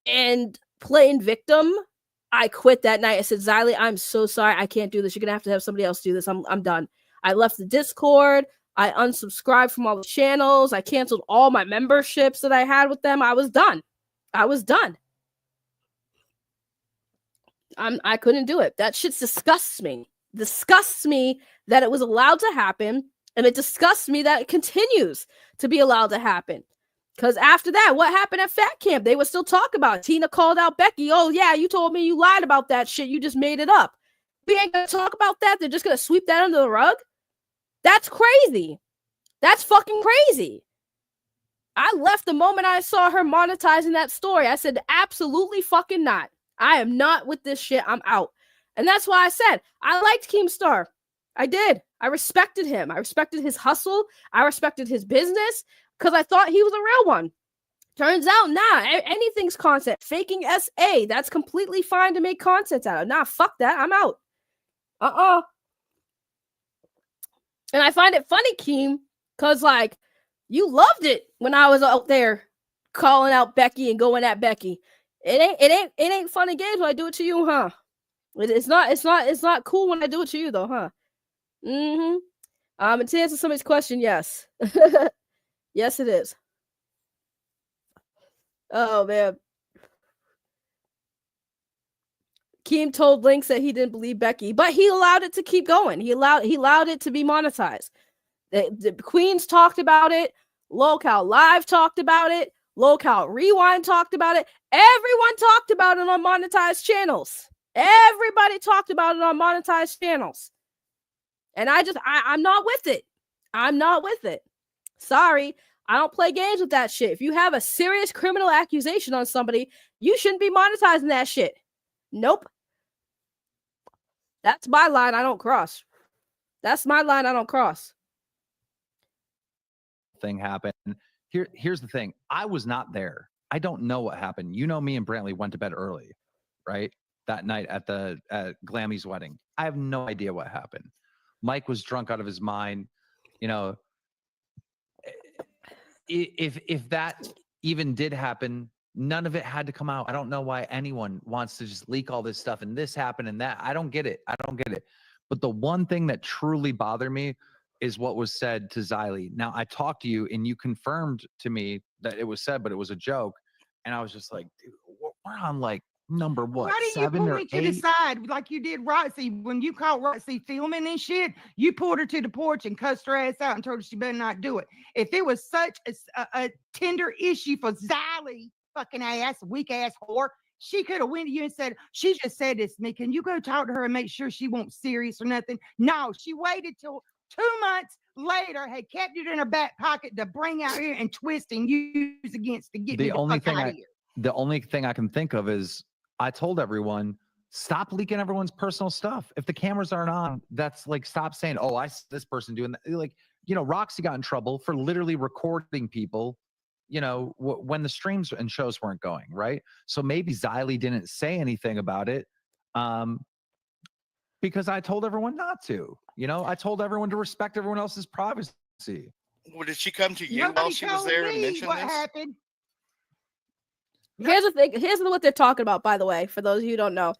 and playing victim, I quit that night. I said, Xylee, I'm so sorry. I can't do this. You're going to have somebody else do this. I'm done. I left the Discord. I unsubscribed from all the channels. I canceled all my memberships that I had with them. I was done. I couldn't do it. That shit disgusts me. Disgusts me that it was allowed to happen. And it disgusts me that it continues to be allowed to happen. Because after that, what happened at Fat Camp? They would still talk about it. Tina called out Becky. Oh, yeah, you told me you lied about that shit. You just made it up. We ain't going to talk about that. They're just going to sweep that under the rug. That's crazy. That's fucking crazy. I left the moment I saw her monetizing that story. I said, absolutely fucking not. I am not with this shit. I'm out. And that's why I said, I liked Keemstar. I did. I respected him. I respected his hustle. I respected his business because I thought he was a real one. Turns out, nah, anything's content. Faking SA, that's completely fine to make content out of. Nah, fuck that. I'm out. And I find it funny, Keem, because, like, you loved it when I was out there calling out Becky and going at Becky. It ain't fun and games when I do it to you, huh? It's not cool when I do it to you, though, huh? And to answer somebody's question, yes. Yes, it is. Oh, man. Keem told Lynx that he didn't believe Becky, but he allowed it to keep going. He allowed it to be monetized. The Queens talked about it. Locale Live talked about it. Locale Rewind talked about it. Everyone talked about it on monetized channels. Everybody talked about it on monetized channels. And I'm not with it. I'm not with it. Sorry. I don't play games with that shit. If you have a serious criminal accusation on somebody, you shouldn't be monetizing that shit. Nope. That's my line I don't cross. That's my line I don't cross. Thing happened. Here's the thing. I was not there. I don't know what happened. You know, me and Brantley went to bed early, right? That night at Glammy's wedding. I have no idea what happened. Mike was drunk out of his mind. If that even did happen, none of it had to come out. I don't know why anyone wants to just leak all this stuff and this happened and that. I don't get it. But the one thing that truly bothered me is what was said to Xylee. Now, I talked to you and you confirmed to me that it was said, but it was a joke. And I was just like, dude, we're on like number what? Why didn't you 7 pull or me to the 8? side like you did Roxy when you caught Roxy filming and shit? You pulled her to the porch and cussed her ass out and told her she better not do it. If it was such a tender issue for Xylee, fucking ass, weak ass whore, she could have went to you and said, she just said this to me. Can you go talk to her and make sure she won't serious or nothing? No, she waited till 2 months later, had kept it in her back pocket to bring out here and twist and use against to get me the fuck out of here. The only thing I can think of is I told everyone, stop leaking everyone's personal stuff. If the cameras aren't on, that's like, stop saying, oh, I see this person doing that. Like, you know, Roxy got in trouble for literally recording people, you know, when the streams and shows weren't going, right? So maybe Xylee didn't say anything about it because I told everyone not to. You know, I told everyone to respect everyone else's privacy. Well, did she come to you Nobody while she was told there and me mention what this? happened. Here's the thing. Here's what they're talking about, by the way, for those of you who don't know.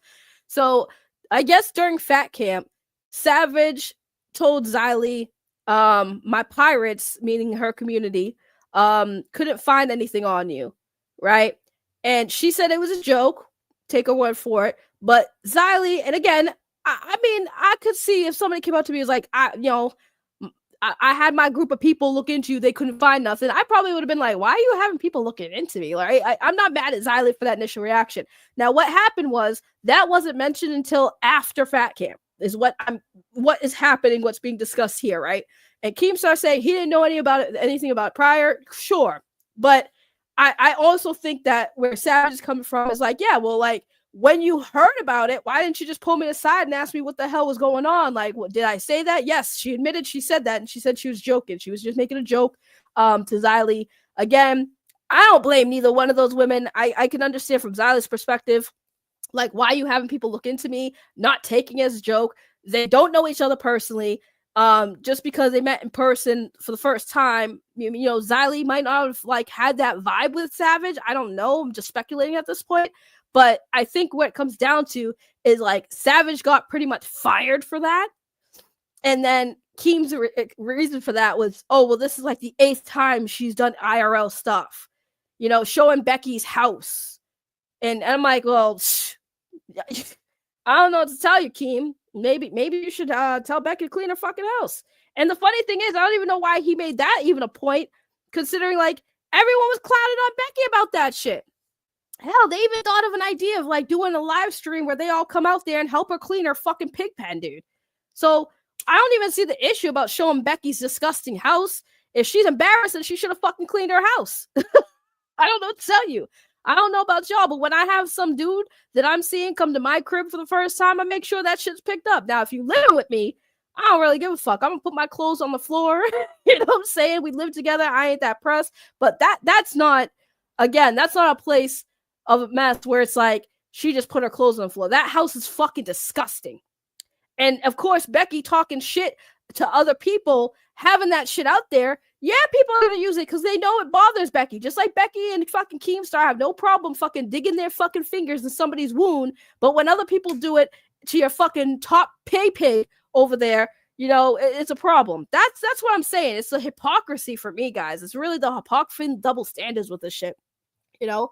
So I guess during Fat Camp, Savage told Xylee, my pirates, meaning her community, couldn't find anything on you, right? And she said it was a joke. Take her word for it. But Xylee, and again, I mean, I could see if somebody came up to me and was like, I had my group of people look into you. They couldn't find nothing. I probably would have been like, why are you having people looking into me? Like, I'm not mad at Xylee for that initial reaction. Now, what happened was that wasn't mentioned until after Fat Camp is what is happening, what's being discussed here, right? And Keemstar saying he didn't know anything about it prior. Sure. But I also think that where Savage is coming from is like, yeah, well, like, when you heard about it, why didn't you just pull me aside and ask me what the hell was going on? Like, what, did I say that? Yes, she admitted she said that, and she said she was joking. She was just making a joke to Xylee. Again, I don't blame neither one of those women. I can understand from Xylee's perspective, like, why are you having people look into me, not taking it as a joke. They don't know each other personally. Just because they met in person for the first time, you know, Xylee might not have like had that vibe with Savage. I don't know. I'm just speculating at this point. But I think what it comes down to is like Savage got pretty much fired for that. And then Keem's reason for that was, oh, well, this is like the 8th time she's done IRL stuff, you know, showing Becky's house. And I'm like, well, I don't know what to tell you, Keem. Maybe you should tell Becky to clean her fucking house. And the funny thing is, I don't even know why he made that even a point, considering like everyone was clouded on Becky about that shit. Hell, they even thought of an idea of like doing a live stream where they all come out there and help her clean her fucking pig pen, dude. So I don't even see the issue about showing Becky's disgusting house. If she's embarrassed, then she should have fucking cleaned her house. I don't know what to tell you. I don't know about y'all, but when I have some dude that I'm seeing come to my crib for the first time, I make sure that shit's picked up. Now, if you live with me, I don't really give a fuck. I'm gonna put my clothes on the floor. You know what I'm saying? We live together. I ain't that pressed. But that's not, again, that's not a place of a mess where it's like she just put her clothes on the floor. That house is fucking disgusting. And of course, Becky talking shit to other people, having that shit out there. Yeah, people are gonna use it because they know it bothers Becky. Just like Becky and fucking Keemstar have no problem fucking digging their fucking fingers in somebody's wound. But when other people do it to your fucking top pig over there, you know, it's a problem. That's what I'm saying. It's the hypocrisy for me, guys. It's really the hypocrisy double standards with this shit. You know?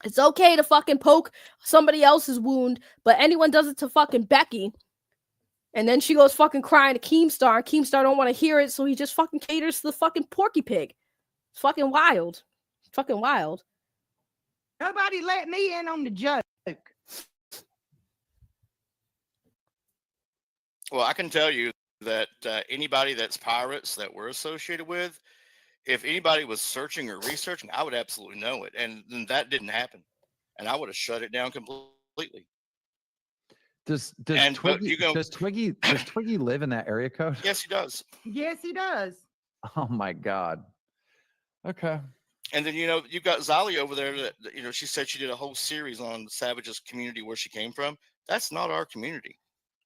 It's okay to fucking poke somebody else's wound, but anyone does it to fucking Becky, and then she goes fucking crying to Keemstar. Keemstar don't want to hear it, so he just fucking caters to the fucking Porky Pig. It's fucking wild. Fucking wild. Nobody let me in on the joke. Well, I can tell you that anybody that's pirates that we're associated with, if anybody was searching or researching, I would absolutely know it. And then that didn't happen. And I would have shut it down completely. Does Twiggy live in that area code? Yes, he does. Yes, he does. Oh my God. Okay. And then, you know, you've got Xylee over there that, you know, she said she did a whole series on Savage's community where she came from. That's not our community.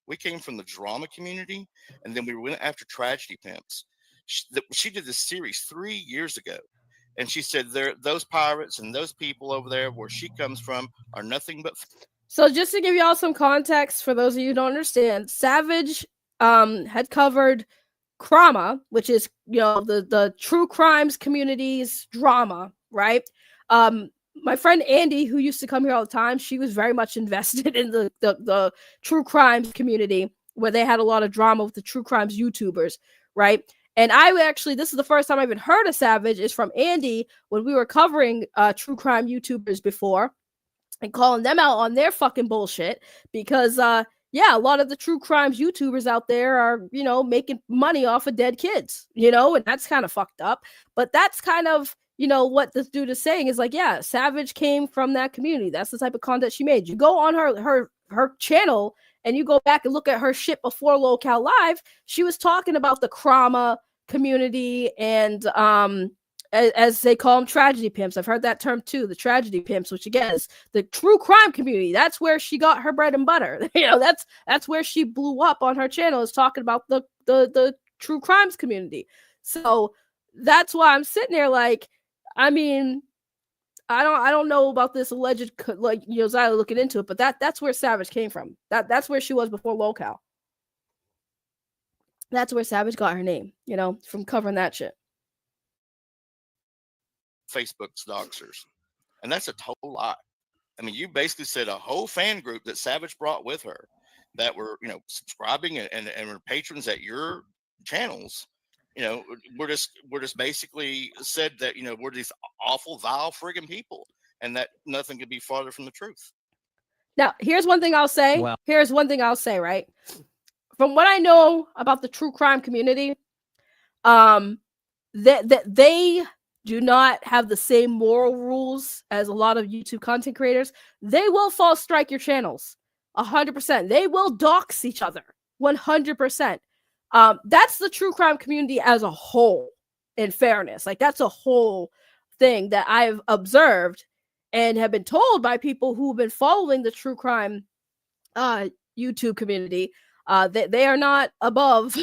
We came from the drama community, and then we went after tragedy pimps. She did this series 3 years ago, and she said those pirates and those people over there where she comes from are nothing but So just to give y'all some context for those of you who don't understand, Savage had covered Krama, which is the true crimes community's drama, right? My friend Andy, who used to come here all the time, she was very much invested in the true crimes community, where they had a lot of drama with the true crimes YouTubers, right? And this is the first time I even heard of Savage, is from Andy when we were covering true crime YouTubers before and calling them out on their fucking bullshit, because yeah, a lot of the true crimes YouTubers out there are, making money off of dead kids, and that's kind of fucked up. But that's kind of, what this dude is saying is like, yeah, Savage came from that community. That's the type of content she made. You go on her channel and you go back and look at her shit before Locale Live, she was talking about the Krama community and as they call them, tragedy pimps. I've heard that term too, the tragedy pimps, which again is the true crime community. That's where she got her bread and butter. That's where she blew up on her channel, is talking about the true crimes community. So that's why I'm sitting there like, I mean, I don't know about this alleged, like, Zyla looking into it, but that's where Savage came from. That's where she was before Locale. That's where Savage got her name, from covering that shit. Facebook's doxers, and that's a total lie. I mean, you basically said a whole fan group that Savage brought with her that were, subscribing and were patrons at your channels. We're just basically said that, we're these awful, vile, friggin' people, and that nothing could be farther from the truth. Now, here's one thing I'll say. Well, here's one thing I'll say, right? From what I know about the true crime community, that they do not have the same moral rules as a lot of YouTube content creators. They will false strike your channels 100%. They will dox each other 100%. That's the true crime community as a whole, in fairness. Like, that's a whole thing that I've observed and have been told by people who've been following the true crime YouTube community. They are not above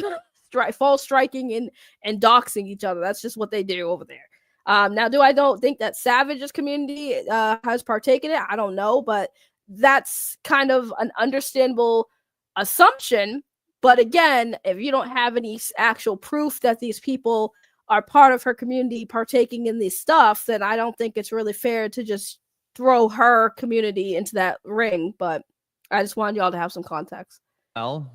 false striking and doxing each other. That's just what they do over there. Now, I don't think that Savage's community has partaken in it. I don't know, but that's kind of an understandable assumption. But again, if you don't have any actual proof that these people are part of her community partaking in this stuff, then I don't think it's really fair to just throw her community into that ring. But I just wanted y'all to have some context. Well,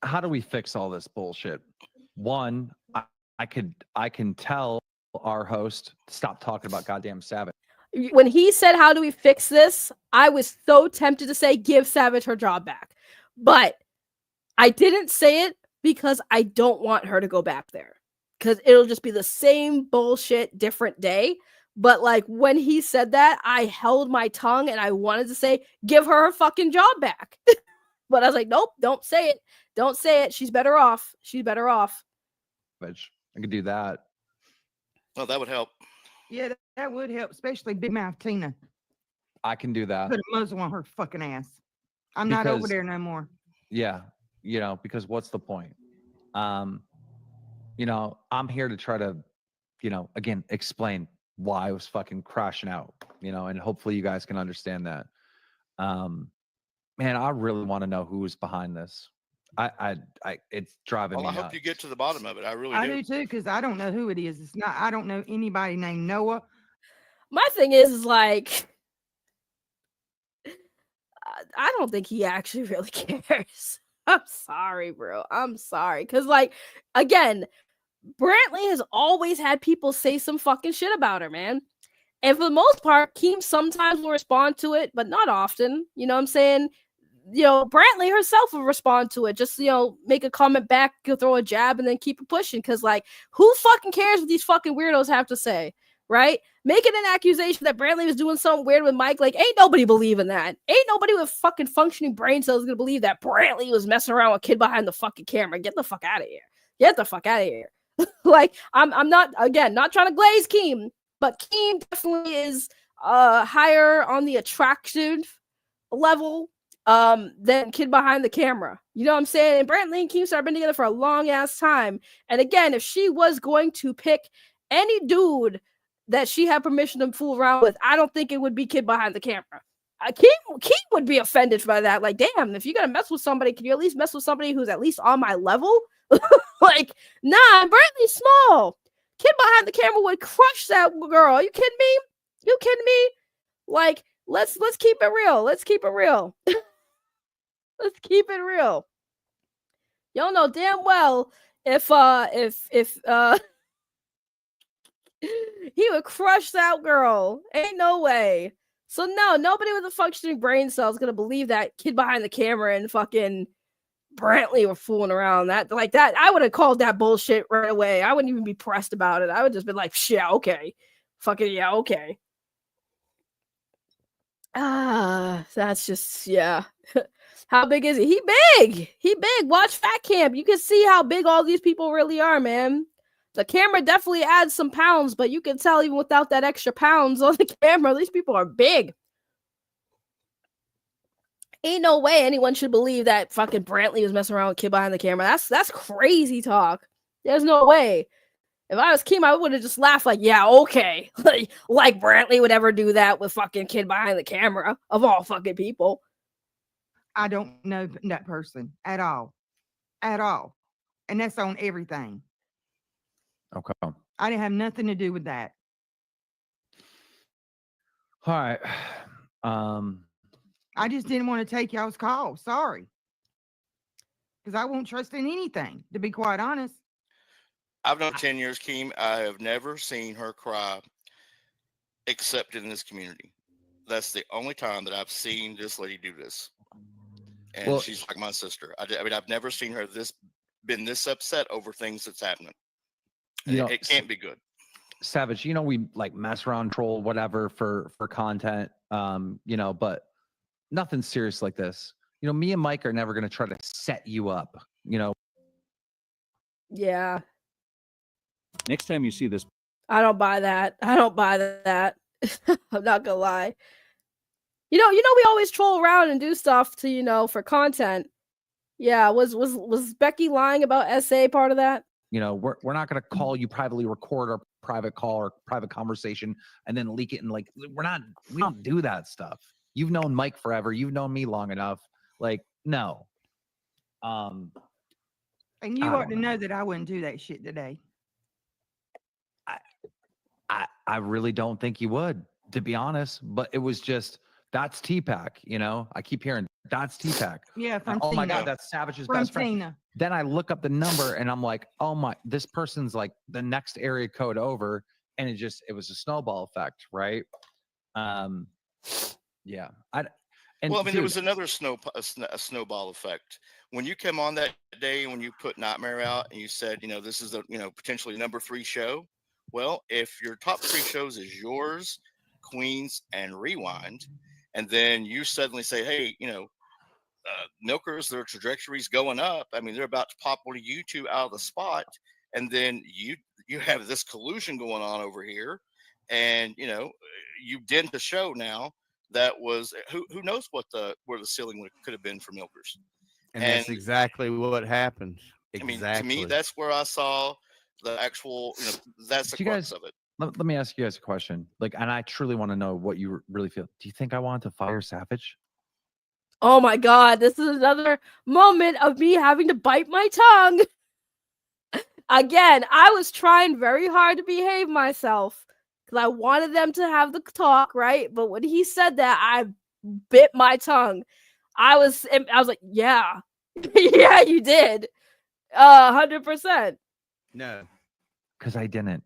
how do we fix all this bullshit? One, I can tell our host stop talking about goddamn Savage. When he said, "How do we fix this?" I was so tempted to say, "Give Savage her job back," but I didn't say it because I don't want her to go back there, because it'll just be the same bullshit, different day. But like, when he said that, I held my tongue and I wanted to say, "Give her fucking job back," but I was like, "Nope, don't say it. Don't say it. She's better off. She's better off." I could do that. Well, that would help. Yeah, that would help, especially Big Mouth Tina. I can do that. Put a muzzle on her fucking ass. I'm not over there no more. Yeah, because what's the point? I'm here to try to, again, explain why I was fucking crashing out, and hopefully you guys can understand that. Man, I really want to know who's behind this. It's driving me nuts. I hope you get to the bottom of it. I really do. I do too, because I don't know who it is. I don't know anybody named Noah. My thing is like, I don't think he actually really cares. I'm sorry, bro. I'm sorry. Because, like, again, Brantley has always had people say some fucking shit about her, man. And for the most part, Keem sometimes will respond to it, but not often. You know what I'm saying? Brantley herself will respond to it. Just, make a comment back, throw a jab, and then keep it pushing. Because, like, who fucking cares what these fucking weirdos have to say? Right? Making an accusation that Brantley was doing something weird with Mike, like, ain't nobody believing that. Ain't nobody with fucking functioning brain cells gonna believe that Brantley was messing around with a kid behind the fucking camera. Get the fuck out of here. Get the fuck out of here. Like, I'm not, again, not trying to glaze Keem, but Keem definitely is higher on the attraction level than kid behind the camera. You know what I'm saying? And Brantley and Keemstar have been together for a long ass time. And again, if she was going to pick any dude that she had permission to fool around with, I don't think it would be kid behind the camera. Keem would be offended by that. Like, damn, if you're gonna mess with somebody, can you at least mess with somebody who's at least on my level? Like, nah, I'm Brantley small. Kid behind the camera would crush that girl. You kidding me? You kidding me? Like, let's keep it real. Let's keep it real. Let's keep it real. Y'all know damn well if he would crush that girl. Ain't no way. So no, nobody with a functioning brain cell is gonna believe that kid behind the camera and fucking Brantley were fooling around. That I would have called that bullshit right away. I wouldn't even be pressed about it. I would just be like, yeah, okay. Fucking yeah, okay. That's just yeah. How big is he? He big. He big. Watch Fat Camp. You can see how big all these people really are, man. The camera definitely adds some pounds, but you can tell even without that extra pounds on the camera, these people are big. Ain't no way anyone should believe that fucking Brantley was messing around with kid behind the camera. That's crazy talk. There's no way. If I was Keem, I would have just laughed like, yeah, okay. like Brantley would ever do that with fucking kid behind the camera of all fucking people. I don't know that person at all. At all. And that's on everything. Okay. I didn't have nothing to do with that. All right. I just didn't want to take y'all's call. Sorry. Because I won't trust in anything, to be quite honest. I've known 10 years, Keem. I have never seen her cry except in this community. That's the only time that I've seen this lady do this. And she's like my sister. I mean, I've never seen her been this upset over things that's happening. It can't be good. Savage, we like mess around, troll, whatever for content, but nothing serious like this. Me and Mike are never going to try to set you up, Yeah. Next time you see this, I don't buy that. I'm not gonna lie. We always troll around and do stuff to, for content. Yeah, was Becky lying about SA part of that? We're not going to call you privately, record our private call or private conversation and then leak it. And we don't do that stuff. You've known Mike forever. You've known me long enough. No. And you ought to know that I wouldn't do that shit today. I really don't think you would, to be honest, but it was just, that's T-Pack, I keep hearing that's T-Pack. Yeah, from oh Tina. my God, that's Savage's from best friend. Tina. Then I look up the number and I'm like, oh my, this person's like the next area code over. And it was a snowball effect, right? Yeah. There was another snowball effect. When you came on that day, when you put Nightmare out and you said, this is a, potentially number 3 show. Well, if your top 3 shows is yours, Queens, and Rewind, and then you suddenly say, hey, Milkers, their trajectory's going up. I mean, they're about to pop one of you two out of the spot. And then you have this collusion going on over here. And, you dent the show now. That was who knows where the ceiling could have been for Milkers. And that's exactly what happened. Exactly. I mean, to me, that's where I saw the actual, that's the crux of it. Let me ask you guys a question. And I truly want to know what you really feel. Do you think I wanted to fire Savage? Oh my God, this is another moment of me having to bite my tongue. Again, I was trying very hard to behave myself because I wanted them to have the talk, right? But when he said that, I bit my tongue. I was like, yeah, yeah, you did. 100%. No. Because I didn't.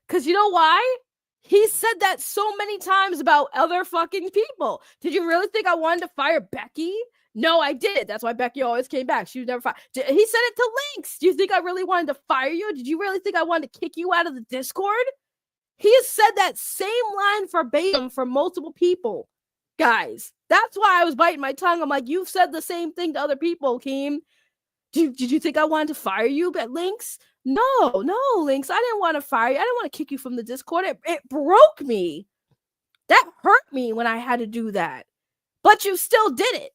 Because you know why? He said that so many times about other fucking people. Did you really think I wanted to fire Becky? No, I did. That's why Becky always came back. She was never fired. He said it to Lynx. Do you think I really wanted to fire you? Did you really think I wanted to kick you out of the Discord? He has said that same line verbatim for multiple people. Guys, that's why I was biting my tongue. I'm like, you've said the same thing to other people, Keem. Did you think I wanted to fire you at Lynx? No, Lynx. I didn't want to fire you. I didn't want to kick you from the Discord. It broke me. That hurt me when I had to do that. But you still did it.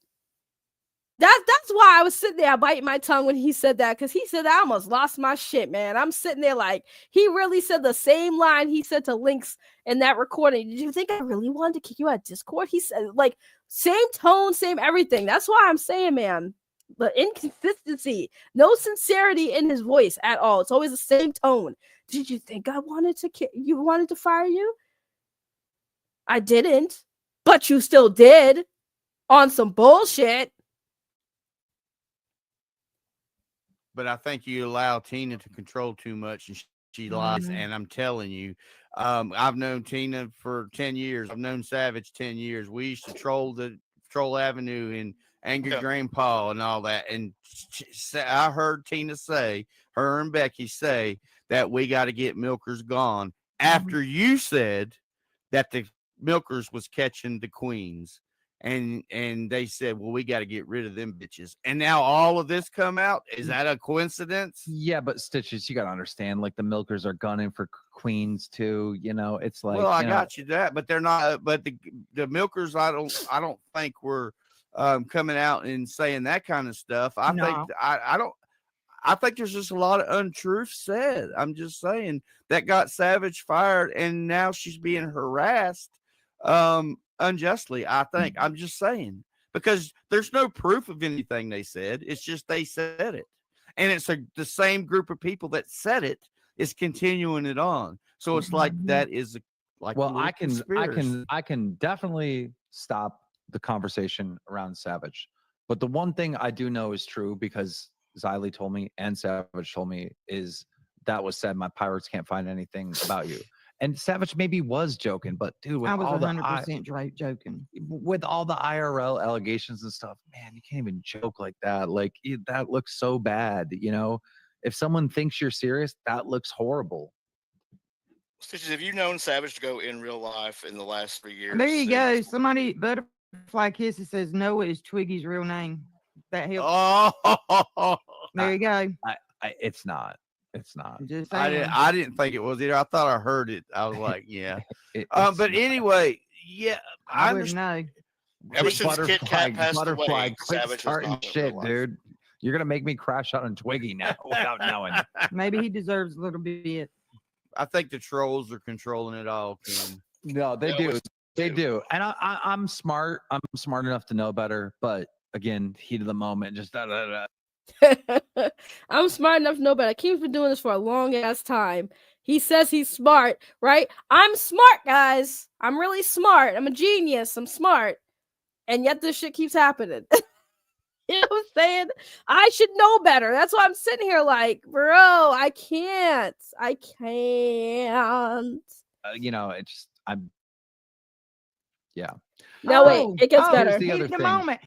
That's why I was sitting there biting my tongue when he said that, because he said that I almost lost my shit, man. I'm sitting there like, he really said the same line he said to Lynx in that recording. Did you think I really wanted to kick you out of Discord? He said, like, same tone, same everything. That's why I'm saying, man, the inconsistency, no sincerity in his voice at all. It's always the same tone. Did you think I wanted to fire you? I didn't, but you still did on some bullshit. But I think you allow Tina to control too much, and she lies. And I'm telling you, I've known Tina for 10 years. I've known Savage 10 years. We used to troll Avenue and Angry Grandpa and all that. And I heard Tina say, her and Becky say, that we got to get Milkers gone after you said that the Milkers was catching the queens. And they said, well, we got to get rid of them bitches. And now all of this come out. Is that a coincidence? Yeah, but Stitches, you got to understand, like, the Milkers are gunning for queens too. You know, it's like, well, I got you that, but they're not. But the Milkers, I don't think were coming out and saying that kind of stuff. I think I think there's just a lot of untruth said. I'm just saying that got Savage fired, and now she's being harassed unjustly. I think. I'm just saying, because there's no proof of anything they said. It's just they said it, and it's the same group of people that said it is continuing it on. So it's like that is like, well, I can definitely stop the conversation around Savage, but the one thing I do know is true, because Xylee told me and Savage told me, is that was said, my pirates can't find anything about you. And Savage maybe was joking, but dude, with I was all 100% joking. With all the IRL allegations and stuff, man, you can't even joke like that. Like, that looks so bad. You know, if someone thinks you're serious, that looks horrible. Stitches, have you known Savage to go in real life in the last 3 years? There you go. Somebody, Butterfly Kisses says Noah is Twiggy's real name. That helps. Oh, there you go. It's not. It's not. I didn't think it was either. I thought I heard it. I was like, yeah. But anyway, yeah, I understand. Ever since Kit Kat passed away, Savage starting shit, dude. You're gonna make me crash out on Twiggy now without knowing. Maybe he deserves a little bit. I think the trolls are controlling it all, Keem. No, they do. They do. And I'm smart. I'm smart enough to know better. But again, heat of the moment, just I'm smart enough to know better. Keem's been doing this for a long ass time. He says he's smart, right? I'm smart, guys. I'm really smart. I'm a genius. I'm smart. And yet this shit keeps happening. You know what I'm saying? I should know better. That's why I'm sitting here like, bro, I can't. You know, it's just, yeah. Now wait, it gets better. Heat of the moment.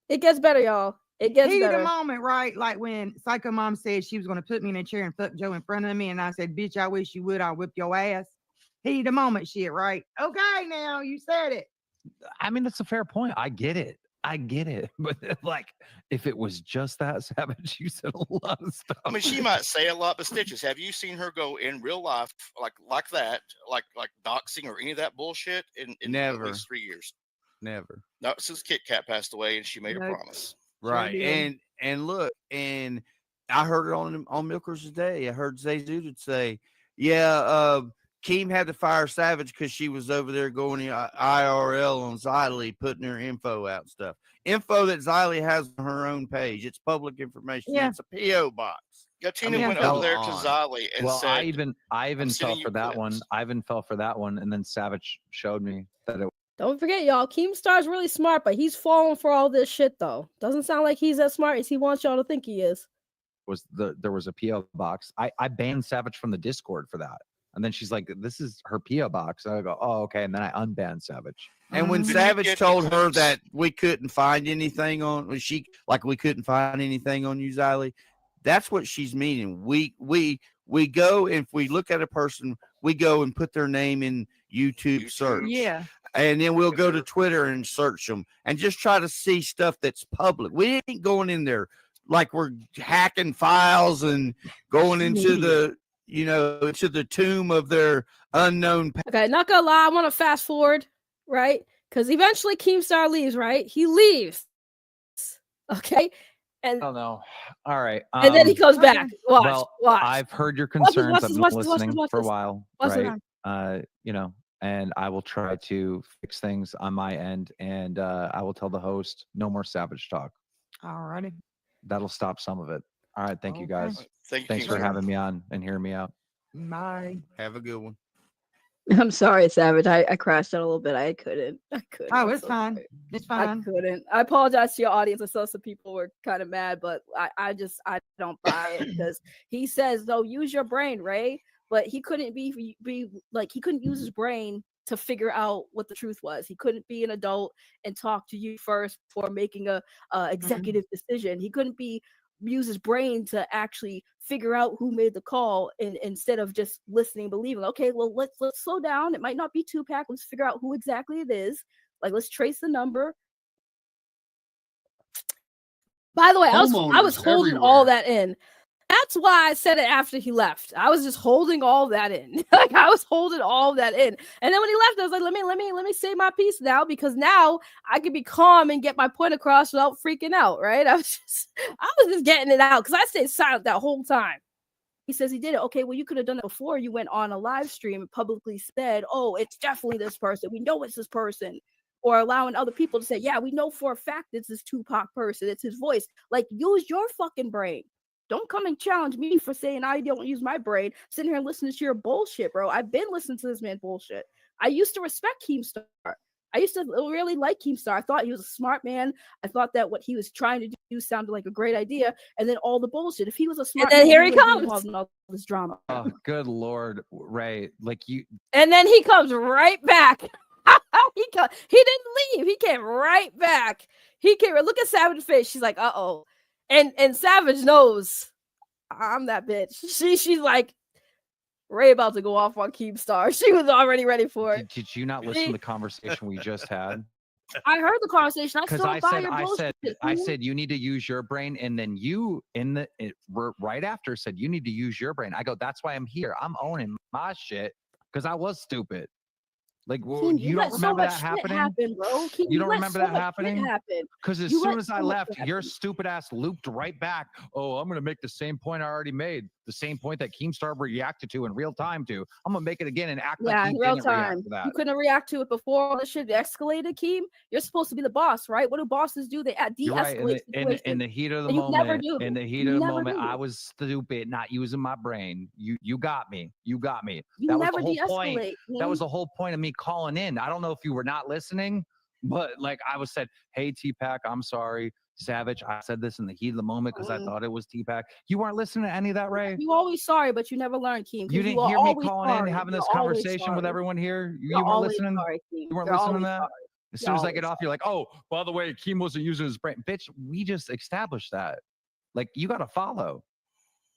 It gets better, y'all. It gets heat better. Of the moment, right? Like when Psycho Mom said she was going to put me in a chair and fuck Joe in front of me, and I said, bitch, I wish you would. I'll whip your ass. Heat of the moment shit, right? Okay, now you said it. I mean, that's a fair point. I get it. But like, if it was just that, Savage, you said a lot of stuff. I mean, she might say a lot, but Stitches, have you seen her go in real life like that, like doxing or any of that bullshit in Never. At least 3 years? Never. Not since Kit Kat passed away and she made a promise. Right. And look, and I heard it on Milkers Day. I heard Zayzudid say, yeah, Keem had to fire Savage because she was over there going IRL on Xylee, putting her info out and stuff. Info that Xylee has on her own page. It's public information. Yeah. It's a P.O. box. Yeah, Tina went over there to Xylee and said, I even fell for that one. I even fell for that one, and then Savage showed me that it. Don't forget, y'all, Keemstar's really smart, but he's falling for all this shit, though. Doesn't sound like he's as smart as he wants y'all to think he is. There was a P.O. box. I banned Savage from the Discord for that. And then she's like, this is her P.O. box. And I go, oh, okay. And then I unbanned Savage. And when Savage told her that we couldn't find anything on, we couldn't find anything on you, Xylee, that's what she's meaning. We go, if we look at a person, we go and put their name in YouTube search. Yeah. And then we'll go to Twitter and search them and just try to see stuff that's public. We ain't going in there like we're hacking files and going into into the tomb of their unknown. Okay, not gonna lie, I want to fast forward, right? Because eventually Keemstar leaves, right? He leaves. Okay. And I don't know. All right. and then he comes back. Watch, Well, watch. I've heard your Watch this, concerns. watch I've this, been watch this, watch listening this, watch for a this. while, Watch this. right? And I will try to fix things on my end, and I will tell the host no more savage talk. All righty. That'll stop some of it. All right. Thank you Okay. guys. Thank you, Thanks for Keemstar. having me on and hearing me out. Bye. Have a good one. I'm sorry, Savage. I crashed out a little bit. I couldn't. Oh, I'm it's so fine. sorry. It's I fine. couldn't. I apologize to your audience. I saw some people were kind of mad, but I don't buy it because he says, "No, use your brain, Ray." But he couldn't be like he couldn't use his brain to figure out what the truth was. He couldn't be an adult and talk to you first before making a executive decision. He couldn't use his brain to actually figure out who made the call and instead of just listening, believing, okay, well, let's slow down. It might not be Tupac. Let's figure out who exactly it is. Like, let's trace the number. By the way, I was holding all that in. That's why I said it after he left. I was just holding all that in. Like I was holding all that in. And then when he left, I was like, let me say my piece now, because now I can be calm and get my point across without freaking out, right? I was just getting it out because I stayed silent that whole time. He says he did it. Okay, well, you could have done it before you went on a live stream and publicly said, oh, it's definitely this person. We know it's this person. Or allowing other people to say, yeah, we know for a fact it's this Tupac person. It's his voice. Like, use your fucking brain. Don't come and challenge me for saying I don't use my brain, sitting here and listening to your bullshit, bro. I've been listening to this man bullshit. I used to respect Keemstar. I used to really like Keemstar. I thought he was a smart man. I thought that what he was trying to do sounded like a great idea. And then all the bullshit. If he was a smart man, here he wouldn't be comes. involved in all this drama. Oh, good Lord, Ray. Like you. And then he comes right back. He didn't leave. He came right back. He came. Look at Savage's face. She's like, uh-oh. And Savage knows I'm that bitch. She's like, Ray about to go off on Keemstar. She was already ready for it. Did you not listen to the conversation we just had? I heard the conversation. Because I said you need to use your brain, and then you right after said you need to use your brain. I go, that's why I'm here. I'm owning my shit because I was stupid. Like, well, Keem, you don't remember that happening? Bro. Keem, you don't remember that happening? Because as soon as I left, happen. your stupid ass looped right back. Oh, I'm going to make the same point I already made. The same point that Keemstar reacted to in real time to. I'm going to make it again and act like he in real didn't time. react to that. You couldn't react to it before all this shit escalated, Keem. You're supposed to be the boss, right? What do bosses do? They de-escalate situations. In the heat of the moment, in the heat of the moment, I was stupid, not using my brain. You got me. You got me. That was the whole point. That was the whole point of me calling in. I don't know if you were not listening, but like I was said, hey, T-Pac, I'm sorry. Savage, I said this in the heat of the moment because I thought it was T-Pac. You weren't listening to any of that, Ray? You always sorry, but you never learned, Keem. You didn't hear me calling in, having this conversation with everyone here? You weren't listening? You weren't listening to that? As soon as I get off, you're like, oh, by the way, Keem wasn't using his brain. Bitch, we just established that. Like, you got to follow.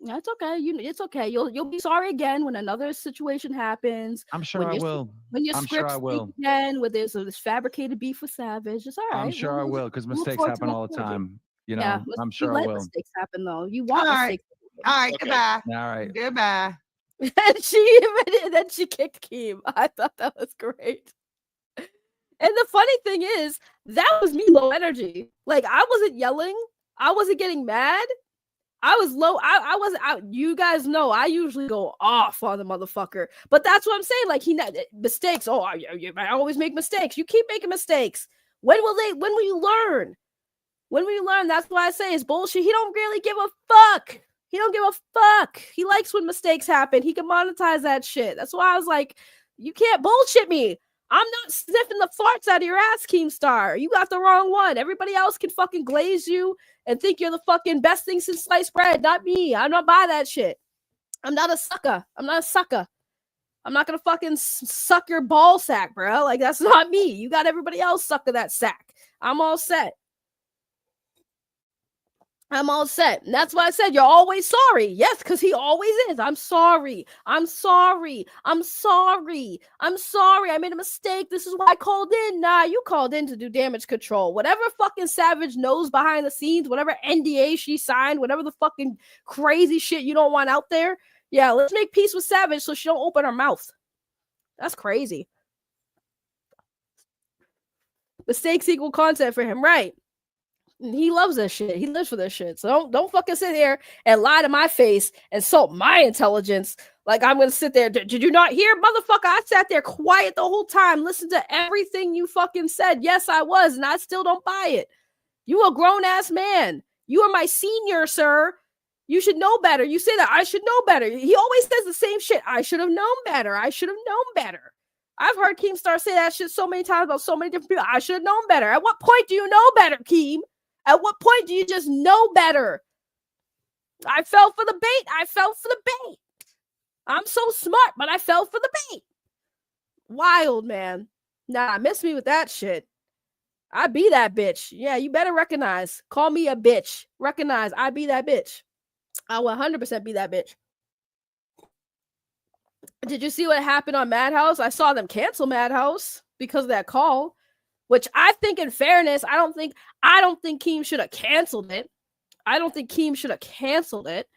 Yeah, it's okay. It's okay. You'll be sorry again when another situation happens. I'm sure I will. When your scripts again, where there's this fabricated beef with Savage, it's all right. I'm sure I will, because mistakes happen all the time. You know, yeah, I'm sure I will. Mistakes happen though. You want mistakes. All right, goodbye. All right, goodbye. And then she kicked Keem. I thought that was great. And the funny thing is, that was me low energy. Like I wasn't yelling. I wasn't getting mad. I was low. I wasn't out. You guys know I usually go off on the motherfucker, but that's what I'm saying. Like mistakes. Oh, I always make mistakes. You keep making mistakes. When will you learn? When will you learn? That's why I say it's bullshit. He don't really give a fuck. He don't give a fuck. He likes when mistakes happen. He can monetize that shit. That's why I was like, you can't bullshit me. I'm not sniffing the farts out of your ass, Keemstar. You got the wrong one. Everybody else can fucking glaze you and think you're the fucking best thing since sliced bread. Not me. I'm not by that shit. I'm not a sucker. I'm not a sucker. I'm not gonna fucking suck your ball sack, bro. Like, that's not me. You got everybody else sucking that sack. I'm all set. I'm all set. And that's why I said you're always sorry. Yes, because he always is. I'm sorry. I'm sorry. I'm sorry. I'm sorry. I made a mistake. This is why I called in. Nah, you called in to do damage control. Whatever fucking Savage knows behind the scenes, whatever NDA she signed, whatever the fucking crazy shit you don't want out there. Yeah, let's make peace with Savage so she don't open her mouth. That's crazy. Mistakes equal content for him, right? He loves this shit. He lives for this shit. So don't fucking sit here and lie to my face, insult my intelligence. Like I'm gonna sit there. Did you not hear, motherfucker? I sat there quiet the whole time, listened to everything you fucking said. Yes, I was, and I still don't buy it. You a grown ass man. You are my senior, sir. You should know better. You say that I should know better. He always says the same shit. I should have known better. I should have known better. I've heard Keemstar say that shit so many times about so many different people. I should have known better. At what point do you know better, Keem? At what point do you just know better? I fell for the bait. I fell for the bait. I'm so smart, but I fell for the bait. Wild, man. Nah, miss me with that shit. I be that bitch. Yeah, you better recognize. Call me a bitch. Recognize I be that bitch. I will 100% be that bitch. Did you see what happened on Madhouse? I saw them cancel Madhouse because of that call, which I think, in fairness, I don't think Keem should have canceled it. I don't think Keem should have canceled it.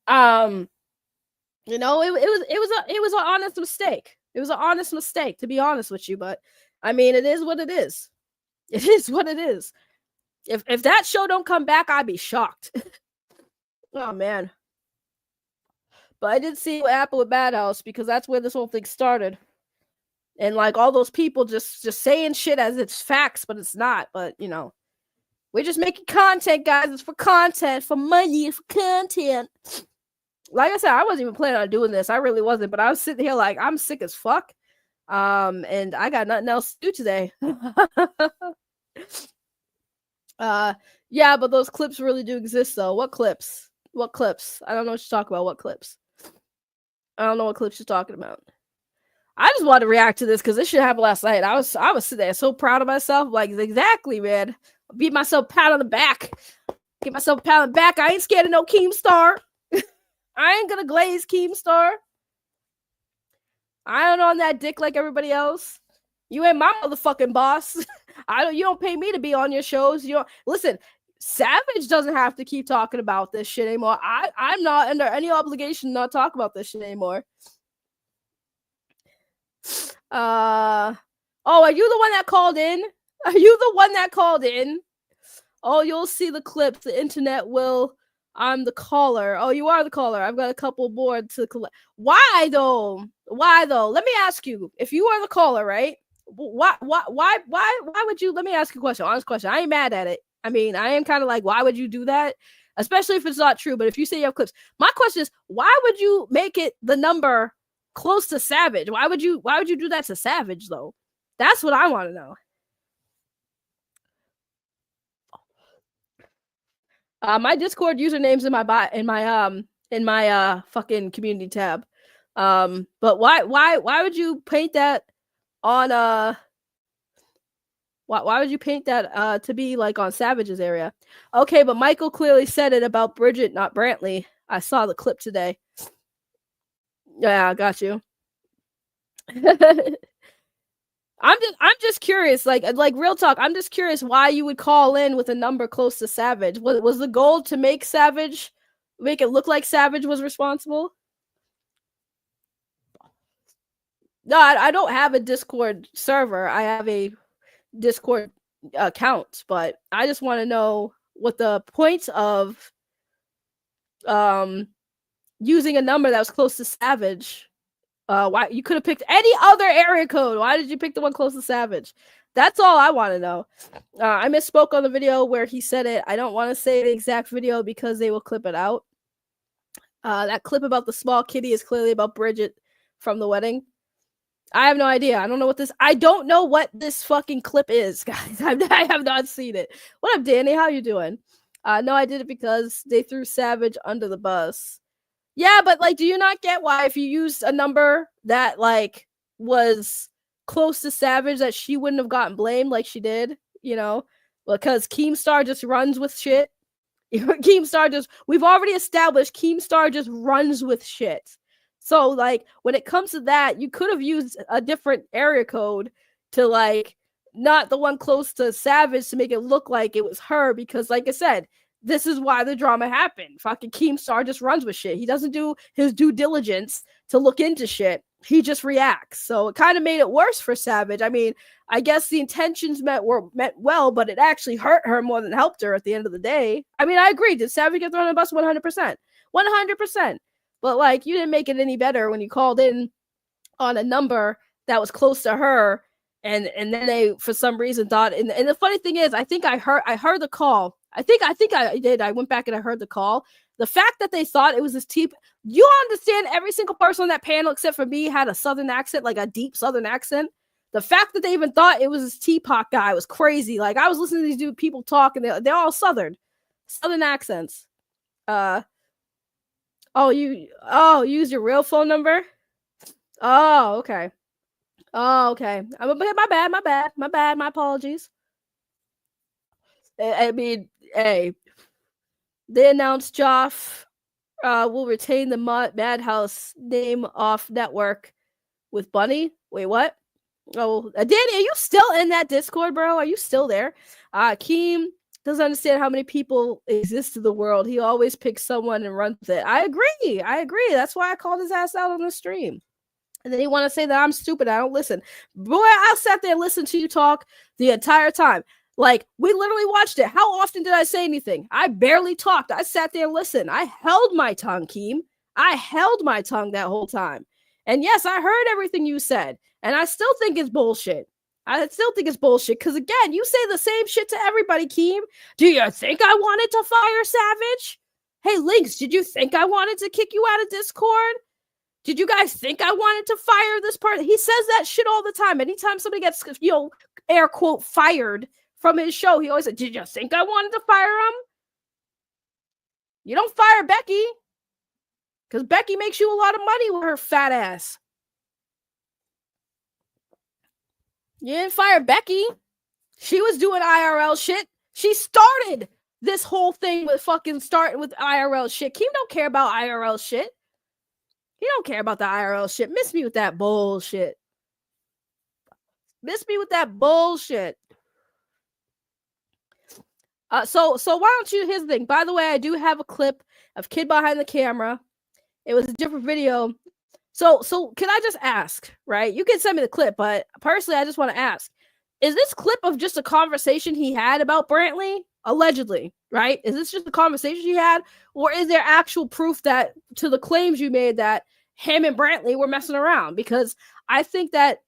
You know, it was an honest mistake. It was an honest mistake, to be honest with you. But I mean, it is what it is. It is what it is. If that show don't come back, I'd be shocked. Oh man. But I did see what happened with Madhouse because that's where this whole thing started. And like all those people just saying shit as it's facts, but it's not. But you know, we're just making content, guys. It's for content, for money, it's for content. Like I said, I wasn't even planning on doing this. I really wasn't. But I was sitting here like I'm sick as fuck. And I got nothing else to do today. Yeah, but those clips really do exist though. What clips? What clips? I don't know what you're talking about. What clips? I don't know what clips you're talking about. I just wanted to react to this because this shit happened last night. I was sitting there so proud of myself. Like, exactly, man. Beat myself pat on the back. Get myself a pat on the back. I ain't scared of no Keemstar. I ain't gonna glaze Keemstar. I ain't on that dick like everybody else. You ain't my motherfucking boss. You don't pay me to be on your shows. You don't listen. Savage doesn't have to keep talking about this shit anymore. I'm not under any obligation to not talk about this shit anymore. Oh, are you the one that called in? Are you the one that called in? Oh, you'll see the clips. The internet will. I'm the caller. Oh, you are the caller. I've got a couple more to collect. Why though? Why though? Let me ask you. If you are the caller, right? Why would you? Let me ask you a question. Honest question. I ain't mad at it. I mean, I am kind of like, why would you do that? Especially if it's not true. But if you say you have clips, my question is, why would you make it the number close to Savage? Why would you do that to Savage though? That's what I want to know. My Discord username's in my fucking community tab. But why would you paint that on why would you paint that to be like on Savage's area? Okay, but Michael clearly said it about Bridget, not Brantley. I saw the clip today. Yeah, I got you. I'm just curious, like real talk. I'm just curious why you would call in with a number close to Savage. Was the goal to make it look like Savage was responsible? No, I don't have a Discord server. I have a Discord account, but I just want to know what the point of using a number that was close to Savage. Why you could have picked any other area code. Why did you pick the one close to Savage? That's all I want to know. I misspoke on the video where he said it. I don't want to say the exact video because they will clip it out. That clip about the small kitty is clearly about Bridget from the wedding. I have no idea. I don't know what this fucking clip is, guys. I have not seen it. What up, Danny? How you doing? No, I did it because they threw Savage under the bus. Yeah, but like, do you not get why if you used a number that like was close to Savage that she wouldn't have gotten blamed like she did, you know? Because Keemstar just runs with shit. We've already established Keemstar just runs with shit. So like when it comes to that, you could have used a different area code to like not the one close to Savage to make it look like it was her, because like I said, this is why the drama happened. Fucking Keemstar just runs with shit. He doesn't do his due diligence to look into shit. he just reacts. So it kind of made it worse for Savage. I mean, I guess the intentions meant well, but it actually hurt her more than helped her at the end of the day. I mean, I agree. Did Savage get thrown on the bus? 100%. 100%. But like, you didn't make it any better when you called in on a number that was close to her, and then they for some reason thought. And the funny thing is, I think I heard the call. I think I did. I went back and I heard the call. The fact that they thought it was this T, you understand every single person on that panel except for me had a southern accent, like a deep southern accent. The fact that they even thought it was this Teapot guy was crazy. Like, I was listening to these people talk, and they're all southern accents. You use your real phone number? Oh, okay. Oh, okay. My bad. My apologies. I mean, hey, they announced Joff will retain the Madhouse name off network with Bunny. Wait, what? Oh, Danny, are you still in that Discord, bro? Are you still there? Keem doesn't understand how many people exist in the world. He always picks someone and runs with it. I agree. That's why I called his ass out on the stream. And then you want to say that I'm stupid. I don't listen. Boy, I sat there and listened to you talk the entire time. Like, we literally watched it. How often did I say anything? I barely talked. I sat there and listened. I held my tongue, Keem. I held my tongue that whole time. And yes, I heard everything you said. And I still think it's bullshit. Because, again, you say the same shit to everybody, Keem. Do you think I wanted to fire Savage? Hey, Lynx, did you think I wanted to kick you out of Discord? Did you guys think I wanted to fire this person? He says that shit all the time. Anytime somebody gets, air quote, fired from his show, he always said, did you think I wanted to fire him? You don't fire Becky. Because Becky makes you a lot of money with her fat ass. You didn't fire Becky. She was doing IRL shit. She started this whole thing with fucking starting with IRL shit. Keem don't care about IRL shit. He don't care about the IRL shit. Miss me with that bullshit. So why don't you, here's the thing. By the way, I do have a clip of Kid Behind the Camera. It was a different video. So can I just ask, right? You can send me the clip, but personally, I just want to ask, is this clip of just a conversation he had about Brantley? Allegedly, right? Is this just a conversation he had? Or is there actual proof that to the claims you made that him and Brantley were messing around? Because I think that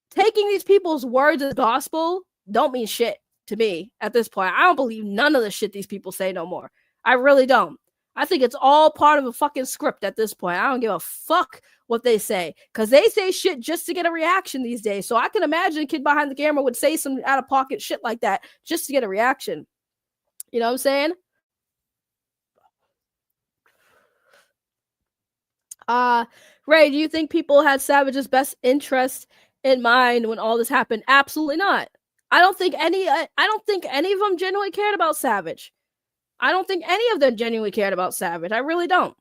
taking these people's words as gospel don't mean shit to me at this point. I don't believe none of the shit these people say no more. I really don't. I think it's all part of a fucking script at this point. I don't give a fuck what they say, because they say shit just to get a reaction these days. So I can imagine a Kid Behind the Camera would say some out-of-pocket shit like that just to get a reaction. You know what I'm saying? Ray, do you think people had Savage's best interest in mind when all this happened? Absolutely not. I don't think any of them genuinely cared about Savage. I don't think any of them genuinely cared about Savage. I really don't.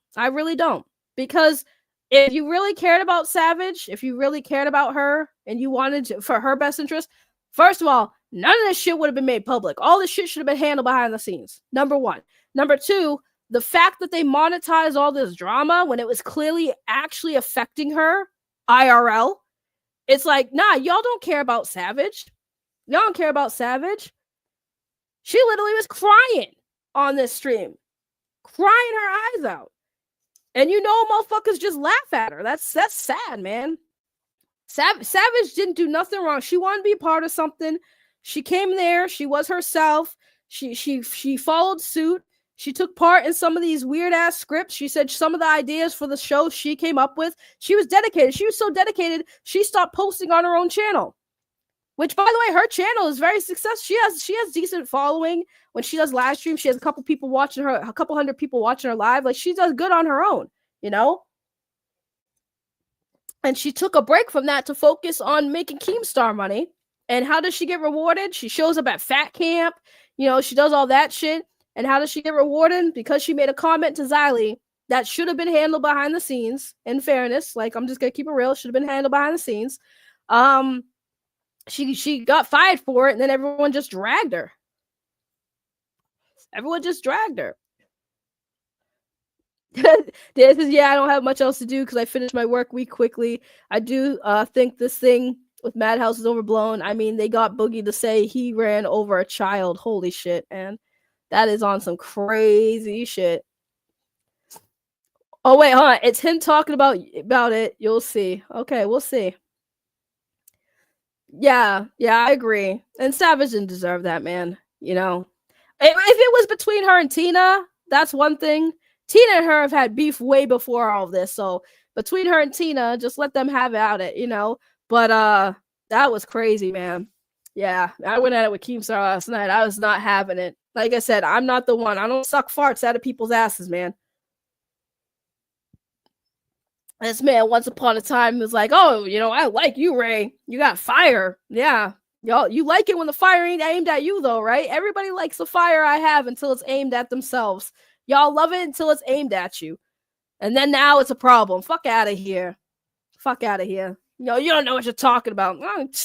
Because if you really cared about Savage, if you really cared about her and you wanted for her best interest, first of all, none of this shit would have been made public. All this shit should have been handled behind the scenes. Number one. Number two, the fact that they monetized all this drama when it was clearly actually affecting her IRL, it's like, nah, y'all don't care about Savage. She literally was crying on this stream, crying her eyes out. And motherfuckers just laugh at her. That's sad, man. Savage didn't do nothing wrong. She wanted to be part of something. She came there. She was herself. She followed suit. She took part in some of these weird ass scripts. She said some of the ideas for the show she came up with. She was dedicated. She was so dedicated, she stopped posting on her own channel. Which, by the way, her channel is very successful. She has decent following. When she does live stream, she has a couple hundred people watching her live. Like, she does good on her own, And she took a break from that to focus on making Keemstar money. And how does she get rewarded? She shows up at Fat Camp. She does all that shit. And how does she get rewarded? Because she made a comment to Xylee that should have been handled behind the scenes. In fairness, like, I'm just gonna keep it real. Should have been handled behind the scenes. She got fired for it, and then everyone just dragged her. Dan says, yeah, I don't have much else to do because I finished my work week quickly. I do think this thing with Madhouse is overblown. I mean, they got Boogie to say he ran over a child. Holy shit, man. That is on some crazy shit. Oh, wait, hold on. It's him talking about it. You'll see. Okay, we'll see. Yeah, I agree. And Savage didn't deserve that, man. You know, if it was between her and Tina, that's one thing. Tina and her have had beef way before all of this, so between her and Tina, just let them have at it, you know. But that was crazy, man. Yeah, I went at it with Keemstar last night. I was not having it. Like I said, I'm not the one. I don't suck farts out of people's asses, man. This man once upon a time was like, oh, you know, I like you, Ray. You got fire. Yeah. Y'all, you like it when the fire ain't aimed at you, though, right? Everybody likes the fire I have until it's aimed at themselves. Y'all love it until it's aimed at you. And then now it's a problem. Fuck out of here. Fuck out of here. You know, you don't know what you're talking about.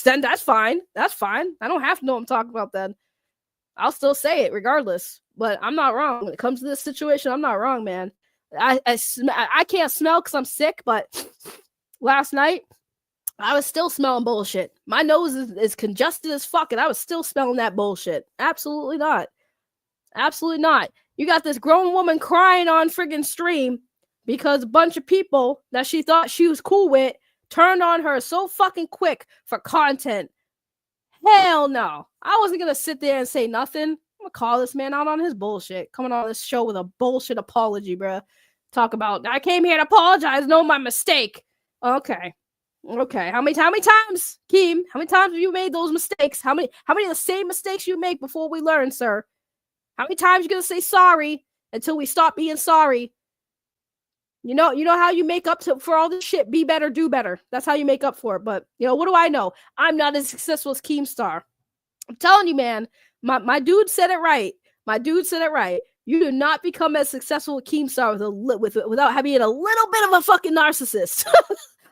Then that's fine. That's fine. I don't have to know what I'm talking about then. I'll still say it regardless. But I'm not wrong. When it comes to this situation, I'm not wrong, man. I can't smell because I'm sick, but last night I was still smelling bullshit. My nose is congested as fuck, and I was still smelling that bullshit. Absolutely not. Absolutely not. You got this grown woman crying on friggin' stream because a bunch of people that she thought she was cool with turned on her so fucking quick for content. Hell no. I wasn't gonna sit there and say nothing. I'm gonna call this man out on his bullshit. Coming on this show with a bullshit apology, bruh. Talk about, I came here to apologize. No, my mistake. Okay. How many times, Keem? How many times have you made those mistakes? How many of the same mistakes you make before we learn, sir? How many times you gonna say sorry until we stop being sorry? You know how you make up for all this shit. Be better, do better. That's how you make up for it. But you know, what do I know? I'm not as successful as Keemstar. I'm telling you, man. My dude said it right. You do not become as successful with Keemstar without having a little bit of a fucking narcissist.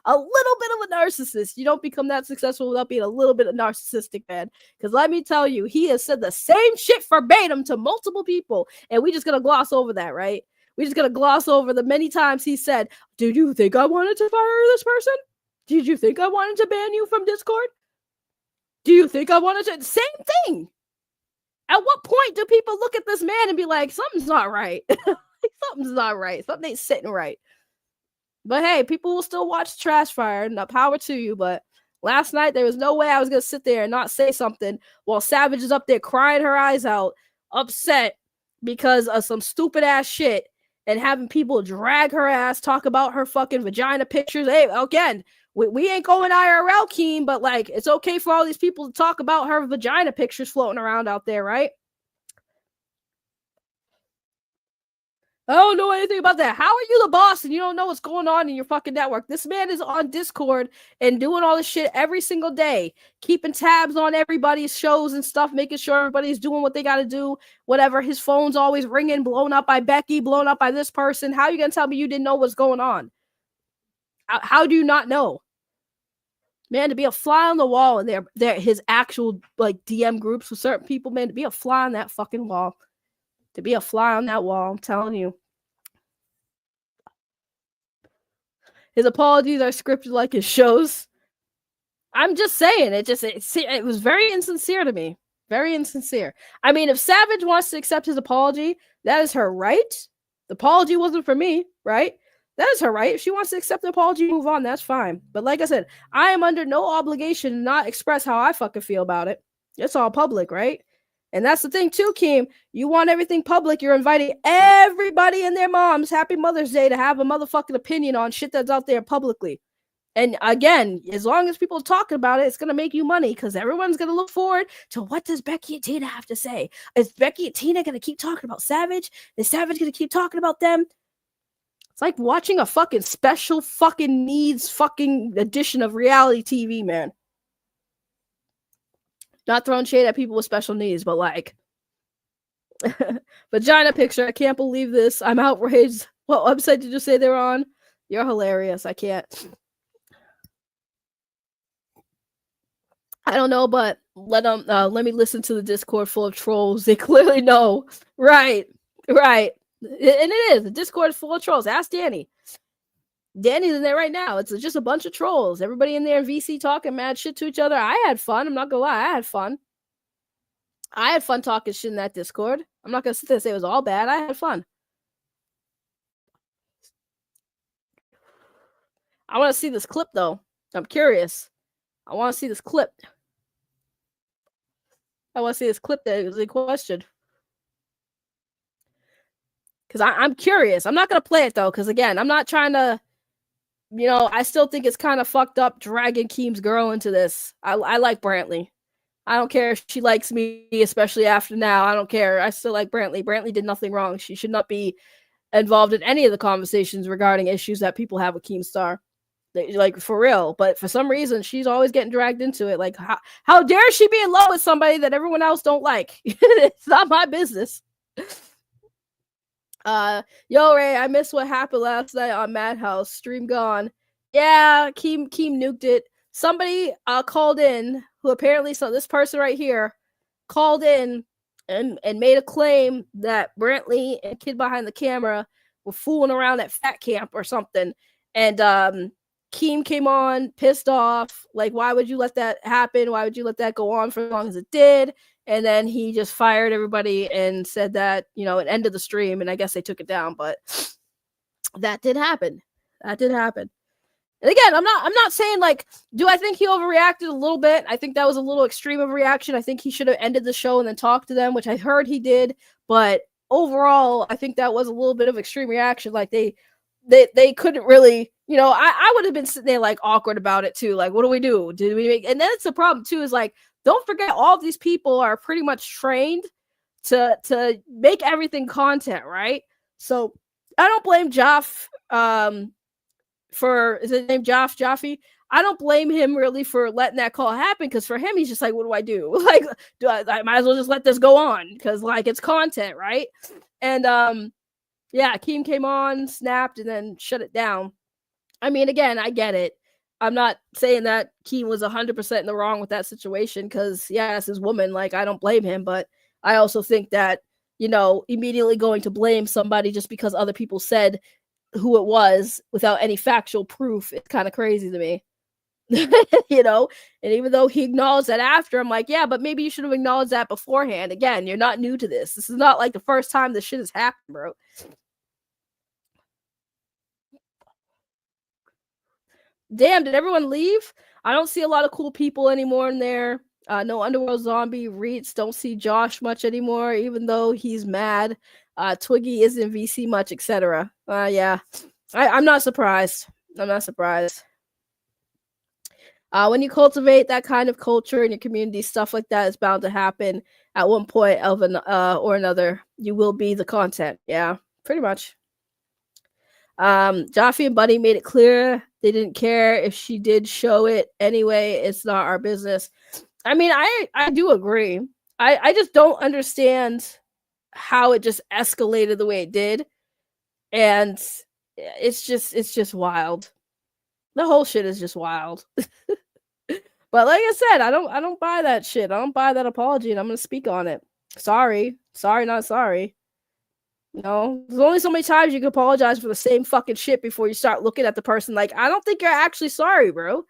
A little bit of a narcissist. You don't become that successful without being a little bit of narcissistic, man. Because let me tell you, he has said the same shit verbatim to multiple people, and we just gonna gloss over that, right? We're just gonna gloss over the many times he said, "Did you think I wanted to fire this person? Did you think I wanted to ban you from Discord? Do you think I wanted to?" Same thing. At what point do people look at this man and be like, something's not right? Something's not right. Something ain't sitting right. But hey, people will still watch Trash Fire, and power to you. But last night, there was no way I was going to sit there and not say something while Savage is up there crying her eyes out, upset because of some stupid ass shit, and having people drag her ass, talk about her fucking vagina pictures. Hey, again, we ain't going IRL, Keem, but like, it's okay for all these people to talk about her vagina pictures floating around out there, right? I don't know anything about that. How are you the boss and you don't know what's going on in your fucking network? This man is on Discord and doing all this shit every single day, keeping tabs on everybody's shows and stuff, making sure everybody's doing what they got to do, whatever. His phone's always ringing, blown up by Becky, blown up by this person. How are you going to tell me you didn't know what's going on? How do you not know? Man, to be a fly on the wall in his actual like DM groups with certain people, man, to be a fly on that fucking wall. To be a fly on that wall, I'm telling you. His apologies are scripted like his shows. I'm just saying, it was very insincere to me. Very insincere. I mean, if Savage wants to accept his apology, that is her right. The apology wasn't for me, right? That is her right. If she wants to accept the apology, move on, that's fine. But like I said, I am under no obligation to not express how I fucking feel about it. It's all public, right? And that's the thing too, Keem. You want everything public. You're inviting everybody and their moms, Happy Mother's Day, to have a motherfucking opinion on shit that's out there publicly. And again, as long as people are talking about it, it's going to make you money because everyone's going to look forward to what does Becky and Tina have to say. Is Becky and Tina going to keep talking about Savage? Is Savage going to keep talking about them? It's like watching a fucking special fucking needs fucking edition of reality TV, man. Not throwing shade at people with special needs, but like vagina picture. I can't believe this. I'm outraged. What website did you say they're on? You're hilarious. I can't. I don't know, but let me listen to the Discord full of trolls. They clearly know. Right. And it is. The Discord is full of trolls. Ask Danny. Danny's in there right now. It's just a bunch of trolls. Everybody in there in VC talking mad shit to each other. I had fun. I'm not gonna lie. I had fun. I had fun talking shit in that Discord. I'm not gonna sit there and say it was all bad. I had fun. I want to see this clip though. I'm curious. I want to see this clip. I want to see this clip that is in question. Because I'm curious. I'm not going to play it though. Because again, I'm not trying to, I still think it's kind of fucked up dragging Keem's girl into this. I like Brantley. I don't care if she likes me, especially after now. I don't care. I still like Brantley. Brantley did nothing wrong. She should not be involved in any of the conversations regarding issues that people have with Keemstar. Like, for real. But for some reason, she's always getting dragged into it. Like, how dare she be in love with somebody that everyone else don't like? It's not my business. Yo, Ray, I missed what happened last night on Madhouse. Stream gone. Yeah, Keem nuked it. Somebody called in who apparently, so this person right here called in and made a claim that Brantley and Kid Behind the Camera were fooling around at Fat Camp or something. And Keem came on pissed off. Like, why would you let that happen? Why would you let that go on for as long as it did? And then he just fired everybody and said that, it ended the stream. And I guess they took it down, but that did happen. That did happen. And again, I'm not saying, like, do I think he overreacted a little bit? I think that was a little extreme of a reaction. I think he should have ended the show and then talked to them, which I heard he did. But overall, I think that was a little bit of extreme reaction. Like, they couldn't really, I would have been sitting there like awkward about it too. Like, what do we do? Did we make? And then it's the problem too, is like, don't forget all of these people are pretty much trained to make everything content, right? So I don't blame Joff for, is his name Jaffe? I don't blame him really for letting that call happen, because for him, he's just like, what do I do? Like, I might as well just let this go on, because like, it's content, right? And yeah, Keem came on, snapped, and then shut it down. I mean, again, I get it. I'm not saying that Keem was 100% in the wrong with that situation, because, yeah, it's his woman. Like, I don't blame him, but I also think that, immediately going to blame somebody just because other people said who it was without any factual proof, it's kind of crazy to me. And even though he acknowledged that after, I'm like, yeah, but maybe you should have acknowledged that beforehand. Again, you're not new to this. This is not like the first time this shit has happened, bro. Damn, did everyone leave? I don't see a lot of cool people anymore in there. No Underworld Zombie. Reeds, don't see Josh much anymore, even though he's mad. Twiggy isn't in VC much, etc. Yeah. I'm not surprised. I'm not surprised. When you cultivate that kind of culture in your community, stuff like that is bound to happen at one point of or another. You will be the content. Yeah, pretty much. Jaffe and Buddy made it clear they didn't care if she did show it anyway. It's not our business. I mean, I do agree. I just don't understand how it just escalated the way it did, and it's just wild. The whole shit is just wild. But like I said, I don't buy that shit. I don't buy that apology, and I'm gonna speak on it. Sorry, not sorry. There's only so many times you can apologize for the same fucking shit before you start looking at the person like, I don't think you're actually sorry, bro.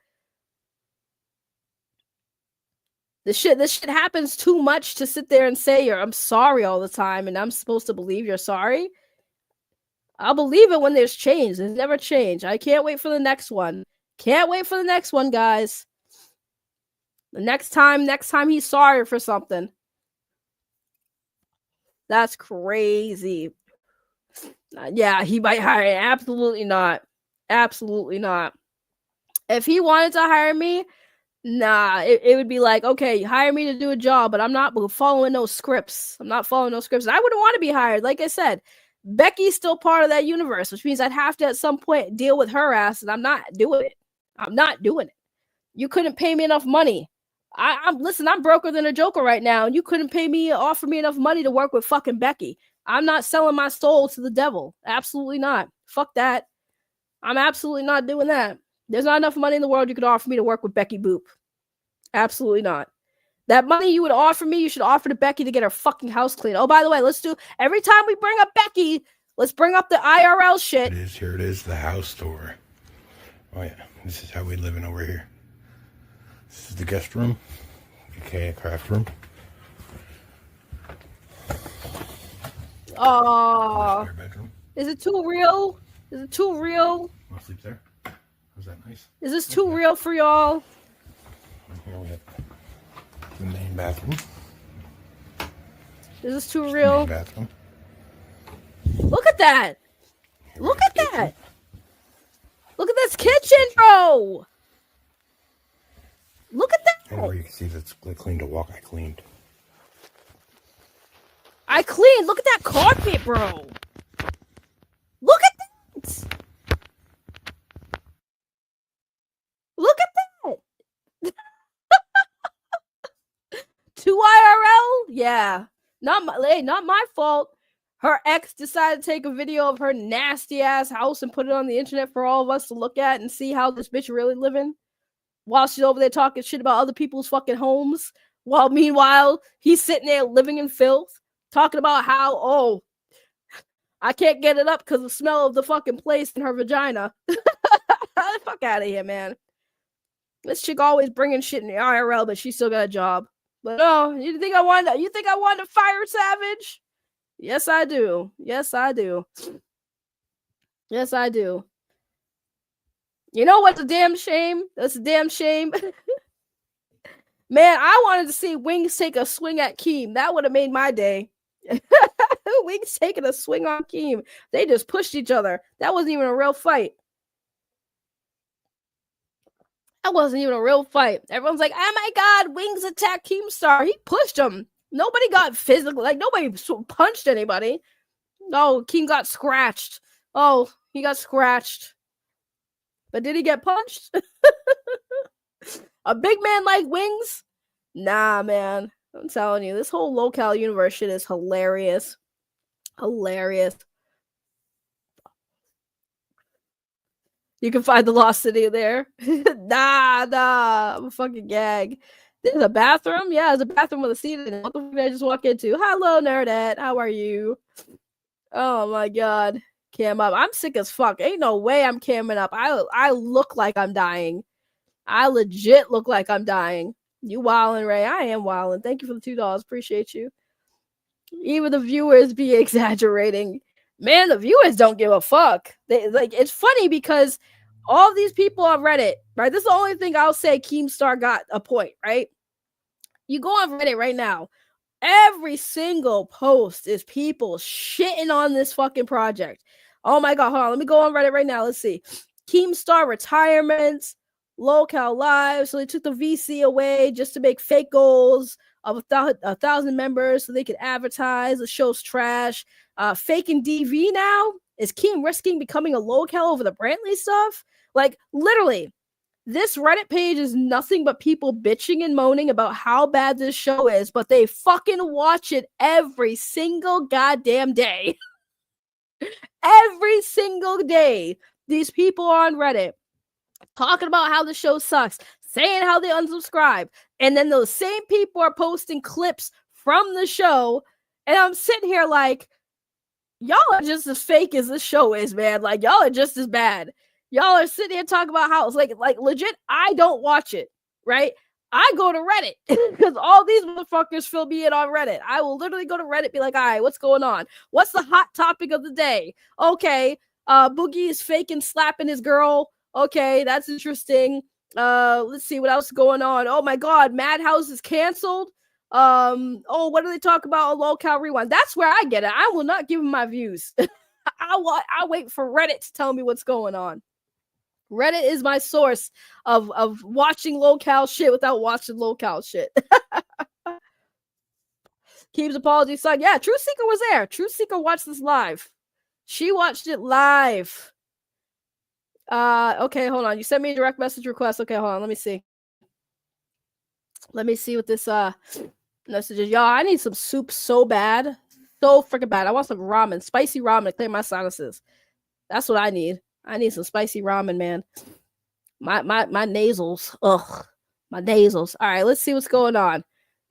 This shit happens too much to sit there and say I'm sorry all the time, and I'm supposed to believe you're sorry. I'll believe it when there's change. There's never change. I can't wait for the next one. Can't wait for the next one, guys. The next time he's sorry for something. That's crazy. Yeah, he might hire. Absolutely not. Absolutely not. If he wanted to hire me, nah, it would be like, okay, hire me to do a job, but I'm not following no scripts. I'm not following no scripts. I wouldn't want to be hired. Like I said, Becky's still part of that universe, which means I'd have to at some point deal with her ass, and I'm not doing it. I'm not doing it. You couldn't pay me enough money. Listen, I'm broker than a joker right now, and you couldn't offer me enough money to work with fucking Becky. I'm not selling my soul to the devil. Absolutely not. Fuck that. I'm absolutely not doing that. There's not enough money in the world you could offer me to work with Becky Boop. Absolutely not. That money you would offer me, you should offer to Becky to get her fucking house clean. Oh, by the way, every time we bring up Becky, let's bring up the IRL shit. Here it is, the house tour. Oh yeah, this is how we living over here. This is the guest room, aka craft room. Oh, is it too real? Is it too real? Want to sleep there? Was that nice? Is this too real for y'all? And here we have the main bathroom. Is this too real? Main bathroom. Look at that! Look at that! Look at this kitchen, bro! Look at that! And where you can see that's clean to walk, I cleaned. I cleaned. Look at that carpet, bro. Look at that. Look at that. 2 IRL? Yeah. Not my fault. Her ex decided to take a video of her nasty ass house and put it on the internet for all of us to look at and see how this bitch really living. While she's over there talking shit about other people's fucking homes. While meanwhile, he's sitting there living in filth. Talking about how, I can't get it up because the smell of the fucking place in her vagina. Fuck out of here, man. This chick always bringing shit in the IRL, but she still got a job. But you think I wanted to fire Savage? Yes, I do. Yes, I do. Yes, I do. You know what's a damn shame? That's a damn shame. Man, I wanted to see Wings take a swing at Keem. That would have made my day. Wings taking a swing on Keem. They just pushed each other. That wasn't even a real fight. That wasn't even a real fight. Everyone's like, oh my God, Wings attacked Keemstar. He pushed him. Nobody got physical. Like, nobody punched anybody. No, Keem got scratched. Oh, he got scratched. But did he get punched? A big man like Wings? Nah, man. I'm telling you, this whole local universe shit is hilarious. Hilarious. You can find the Lost City there. Nah. I'm a fucking gag. There's a bathroom? Yeah, there's a bathroom with a seat in it. What the fuck did I just walk into? Hello, Nerdette. How are you? Oh my God. Cam up. I'm sick as fuck. Ain't no way I'm camming up. I look like I'm dying. I legit look like I'm dying. You wildin', Ray. I am wildin'. Thank you for the $2. Appreciate you. Even the viewers be exaggerating. Man, the viewers don't give a fuck. It's funny because all these people on Reddit, right? This is the only thing I'll say Keemstar got a point, right? You go on Reddit right now. Every single post is people shitting on this fucking project. Oh my God, hold on. Let me go on Reddit right now. Let's see. Keemstar retirements. Locale Live, so they took the VC away just to make fake goals of 1,000 members so they could advertise. The show's trash. Faking DV now? Is Keem risking becoming a locale over the Brantley stuff? Like, literally, this Reddit page is nothing but people bitching and moaning about how bad this show is, but they fucking watch it every single goddamn day. Every single day, these people on Reddit talking about how the show sucks, saying how they unsubscribe, and then those same people are posting clips from the show, and I'm sitting here like, y'all are just as fake as this show is, man. Like, y'all are just as bad. Y'all are sitting here talking about how it's like legit, I don't watch it, right? I go to Reddit because all these motherfuckers fill me in on Reddit. I will literally go to Reddit, be like, all right, what's going on? What's the hot topic of the day? Okay, Boogie is faking slapping his girl. Okay, that's interesting. Let's see what else is going on. Oh my God, Madhouse is canceled. What do they talk about? A local rewind. That's where I get it. I will not give them my views. I wait for Reddit to tell me what's going on. Reddit is my source of watching local shit without watching local shit. Keeps apology son. Yeah, True Seeker was there. True Seeker watched this live. She watched it live. Okay, hold on. You sent me a direct message request. Okay, hold on. Let me see. Let me see what this message is. Y'all, I need some soup so bad. So freaking bad. I want some ramen. Spicy ramen to clear my sinuses. That's what I need. I need some spicy ramen, man. My nasals. Ugh. My nasals. All right, let's see what's going on.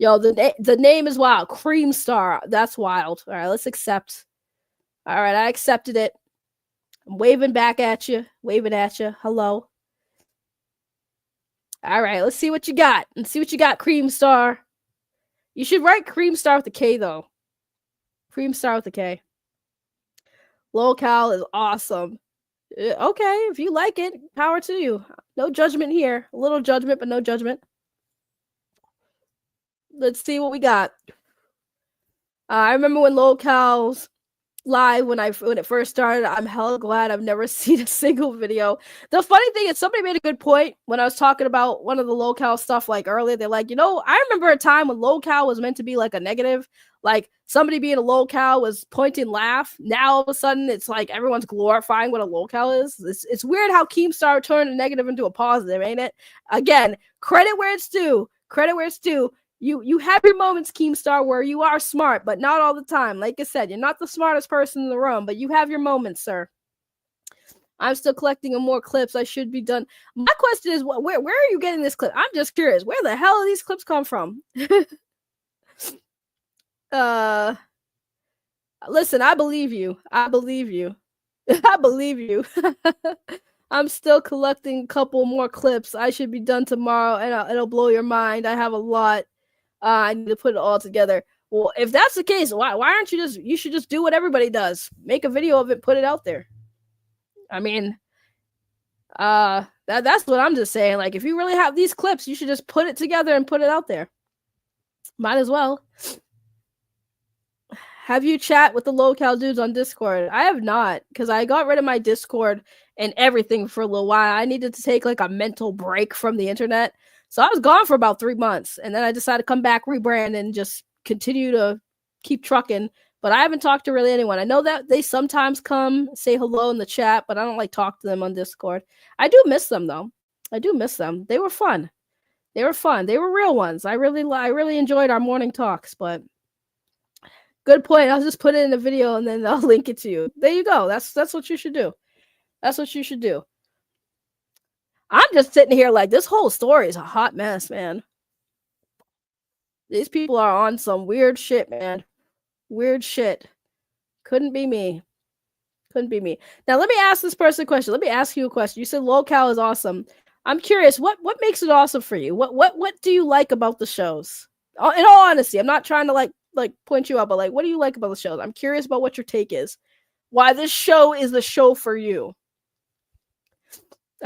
Yo, the name is wild. Keemstar. That's wild. All right, let's accept. All right, I accepted it. I'm waving back at you. Waving at you. Hello. All right, let's see what you got. Let's see what you got, Keemstar. You should write Keemstar with a K, though. Keemstar with a K. Locale is awesome. Okay, if you like it, power to you. No judgment here. A little judgment, but no judgment. Let's see what we got. I remember when Locale's live when it first started. I'm hella glad I've never seen a single video. The funny thing is, somebody made a good point when I was talking about one of the Locale stuff like earlier. They're like, I remember a time when Locale was meant to be like a negative, like somebody being a Locale was point and laugh. Now all of a sudden it's like everyone's glorifying what a Locale is. It's weird how Keemstar turned a negative into a positive, ain't it? Again, credit where it's due. Credit where it's due. You have your moments, Keemstar, where you are smart, but not all the time. Like I said, you're not the smartest person in the room, but you have your moments, sir. I'm still collecting more clips. I should be done. My question is, where are you getting this clip? I'm just curious. Where the hell do these clips come from? Listen, I believe you. I believe you. I believe you. I'm still collecting a couple more clips. I should be done tomorrow, and it'll blow your mind. I have a lot. I need to put it all together. Well, if that's the case, why aren't you should just do what everybody does. Make a video of it, put it out there. I mean, that's what I'm just saying. Like, if you really have these clips, you should just put it together and put it out there. Might as well. Have you chat with the Locale dudes on Discord? I have not, because I got rid of my Discord and everything for a little while. I needed to take like a mental break from the internet. So I was gone for about 3 months, and then I decided to come back, rebrand, and just continue to keep trucking. But I haven't talked to really anyone. I know that they sometimes come say hello in the chat, but I don't like talk to them on Discord. I do miss them though. I do miss them. They were fun. They were fun. They were real ones. I really enjoyed our morning talks. But good point. I'll just put it in a video and then I'll link it to you. There you go. That's what you should do. That's what you should do. I'm just sitting here like this whole story is a hot mess, man. These people are on some weird shit, man. Weird shit. Couldn't be me. Couldn't be me. Now let me ask this person a question. Let me ask you a question. You said Locale is awesome. I'm curious, what makes it awesome for you? What do you like about the shows? In all honesty, I'm not trying to like point you out, but like, what do you like about the shows? I'm curious about what your take is. Why this show is the show for you.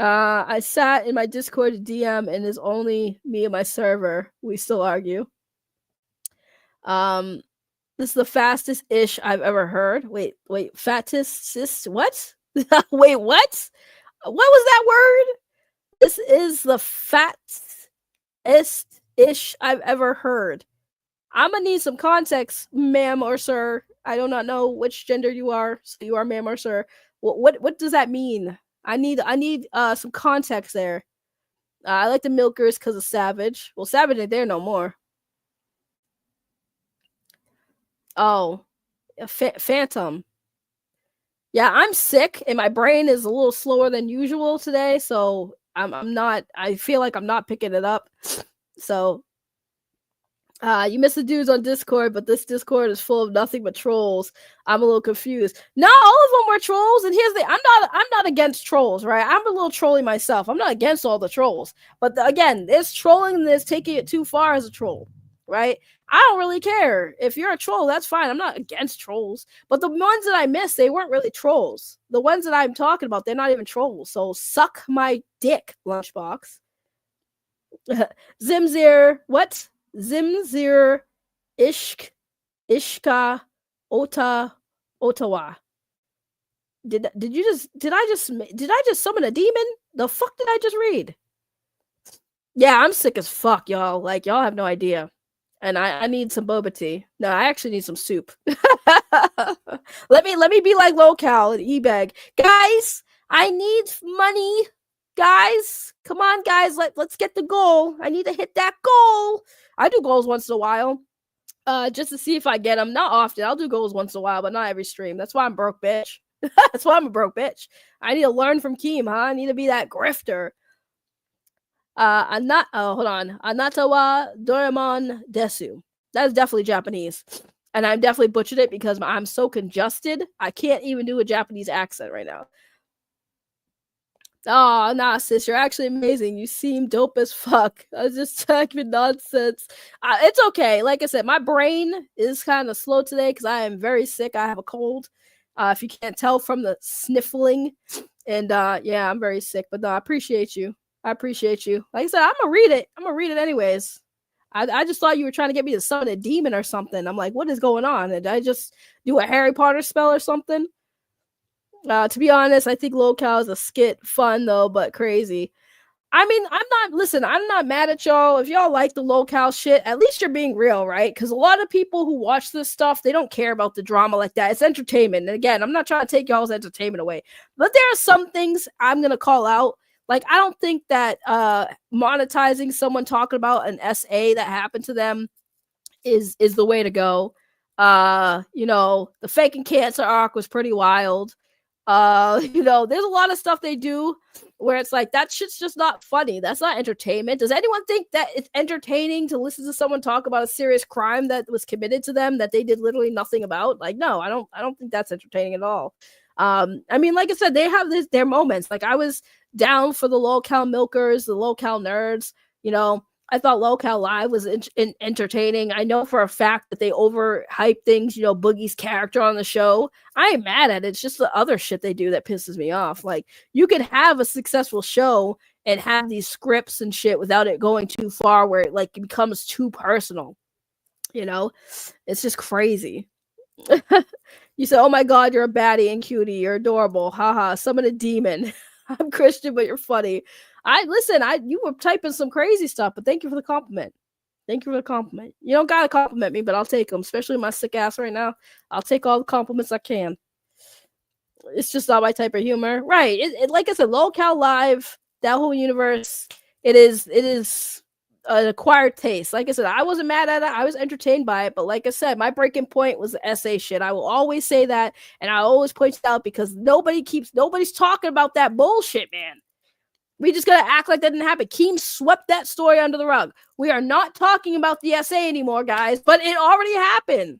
I sat in my Discord DM and it's only me and my server. We still argue. This is the fastest ish I've ever heard. Wait, fattest, what? Wait, what? What was that word? This is the fattest ish I've ever heard. I'm gonna need some context, ma'am or sir. I do not know which gender you are. So you are ma'am or sir. What does that mean? I need some context there. I like the milkers because of Savage. Well, Savage ain't there no more. Oh, Phantom. Yeah, I'm sick and my brain is a little slower than usual today, so I'm not. I feel like I'm not picking it up. So, you missed the dudes on Discord, but this Discord is full of nothing but trolls. I'm a little confused. No, all of them were trolls, and here's the I'm not against trolls, right? I'm a little trolly myself. I'm not against all the trolls, but again, there's trolling and there's taking it too far as a troll, right? I don't really care. If you're a troll, that's fine. I'm not against trolls, but the ones that I missed, they weren't really trolls. The ones that I'm talking about, they're not even trolls. So suck my dick, Lunchbox. Zimzir, what? Zimzir Ishka Ottawa. Did I just summon a demon? The fuck did I just read? Yeah, I'm sick as fuck, y'all. Like, y'all have no idea. And I need some boba tea. No, I actually need some soup. Let me be like Locale and eBay. Guys, I need money. Guys, come on, guys. Let's get the goal. I need to hit that goal. I do goals once in a while. Just to see if I get them. Not often. I'll do goals once in a while, but not every stream. That's why I'm broke, bitch. That's why I'm a broke bitch. I need to learn from Keem, huh? I need to be that grifter. Hold on. Anatawa Doraemon Desu. That is definitely Japanese. And I definitely butchered it because I'm so congested. I can't even do a Japanese accent right now. Oh, nah, sis, you're actually amazing. You seem dope as fuck. I was just talking nonsense. It's okay. Like I said, my brain is kind of slow today because I am very sick. I have a cold. If you can't tell from the sniffling. And yeah, I'm very sick. But no, I appreciate you. I appreciate you. Like I said, I'm gonna read it. I'm gonna read it anyways. I just thought you were trying to get me to summon a demon or something. I'm like, what is going on? Did I just do a Harry Potter spell or something? To be honest, I think Locale is a skit, fun though, but crazy. I mean, I'm not mad at y'all. If y'all like the Locale shit, at least you're being real, right? Because a lot of people who watch this stuff, they don't care about the drama like that. It's entertainment. And again, I'm not trying to take y'all's entertainment away. But there are some things I'm going to call out. Like, I don't think that monetizing someone talking about an SA that happened to them is the way to go. You know, the faking cancer arc was pretty wild. You know, there's a lot of stuff they do where it's like that shit's just not funny. That's not entertainment. Does anyone think that it's entertaining to listen to someone talk about a serious crime that was committed to them that they did literally nothing about? Like, no, I don't think that's entertaining at all. I mean, like I said, they have their moments. Like, I was down for the Locale milkers, the Locale nerds, you know. I thought Locale Live was entertaining. I know for a fact that they overhype things, you know, Boogie's character on the show. I ain't mad at it. It's just the other shit they do that pisses me off. Like, you could have a successful show and have these scripts and shit without it going too far where it, like, it becomes too personal. You know? It's just crazy. You say, oh my god, you're a baddie and cutie. You're adorable. Haha, summon a demon. I'm Christian, but you're funny. You were typing some crazy stuff, but thank you for the compliment. Thank you for the compliment. You don't gotta compliment me, but I'll take them, especially my sick ass right now. I'll take all the compliments I can. It's just not my type of humor. Right. Like I said, Locale Live, that whole universe, it is an acquired taste. Like I said, I wasn't mad at it. I was entertained by it. But like I said, my breaking point was the SA shit. I will always say that, and I always point it out because nobody's talking about that bullshit, man. We just gotta act like that didn't happen. Keem swept that story under the rug. We are not talking about the SA anymore, guys, but it already happened.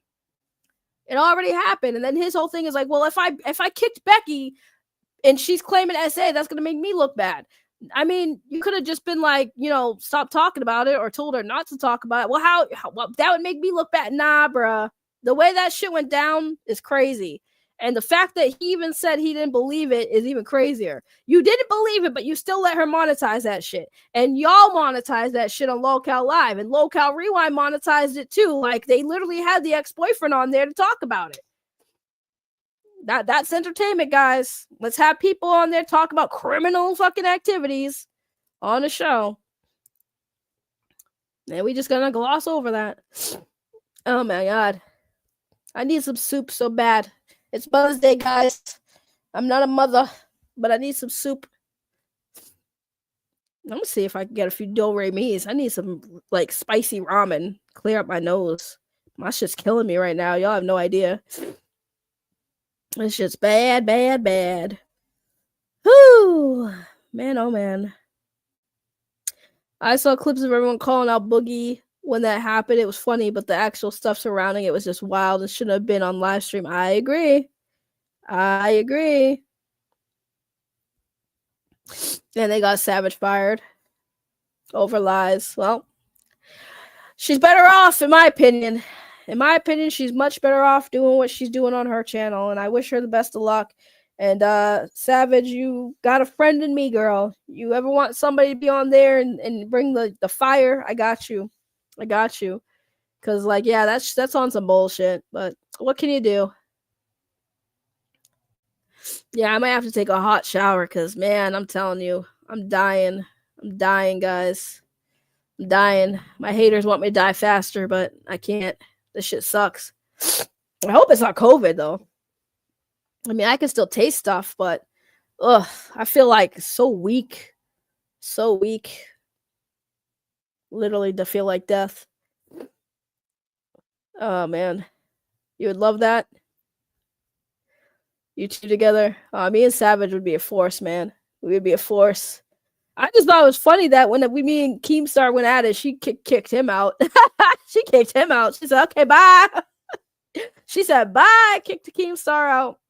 It already happened. And then his whole thing is like, well, if I kicked Becky and she's claiming SA, that's gonna make me look bad. I mean, you could have just been like, you know, stop talking about it or told her not to talk about it. Well, how that would make me look bad? Nah, bruh. The way that shit went down is crazy. And the fact that he even said he didn't believe it is even crazier. You didn't believe it, but you still let her monetize that shit. And y'all monetized that shit on Locale Live. And Locale Rewind monetized it too. Like, they literally had the ex-boyfriend on there to talk about it. That's entertainment, guys. Let's have people on there talk about criminal fucking activities on the show. And we just gonna gloss over that. Oh my god. I need some soup so bad. It's Mother's Day, guys. I'm not a mother, but I need some soup. I'm gonna see if I can get a few do-re-mi's. I need some, like, spicy ramen. Clear up my nose. My shit's killing me right now. Y'all have no idea. This shit's bad, bad, bad. Whew. Man, oh man. I saw clips of everyone calling out Boogie when that happened. It was funny, but the actual stuff surrounding it was just wild and shouldn't have been on live stream. I agree. And they got Savage fired over lies. Well, she's better off, in my opinion. In my opinion, she's much better off doing what she's doing on her channel, and I wish her the best of luck. And Savage, you got a friend in me, girl. You ever want somebody to be on there and bring the fire? I got you. Because, like, yeah, that's on some bullshit. But what can you do? Yeah, I might have to take a hot shower because, man, I'm telling you, I'm dying. I'm dying, guys. I'm dying. My haters want me to die faster, but I can't. This shit sucks. I hope it's not COVID, though. I mean, I can still taste stuff, but I feel like so weak. So weak. Literally to feel like death. Oh, man. You would love that? You two together? Me and Savage would be a force, man. We would be a force. I just thought it was funny that when me and Keemstar went at it, she kicked him out. She kicked him out. She said, okay, bye. She said, bye. Kicked the Keemstar out.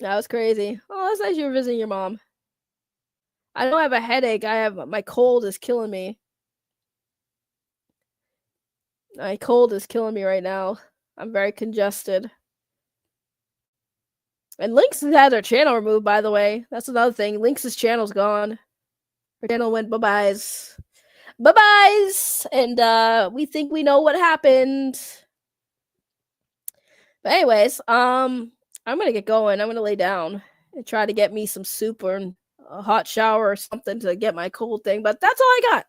That was crazy. Oh, that's nice you were visiting your mom. I don't have a headache. My cold is killing me. My cold is killing me right now. I'm very congested. And Lynx has had her channel removed, by the way. That's another thing. Lynx's channel's gone. Her channel went bye-byes. Bye-byes! And we think we know what happened. But anyways, I'm gonna get going. I'm gonna lay down and try to get me some soup or a hot shower or something to get my cold thing. But that's all I got.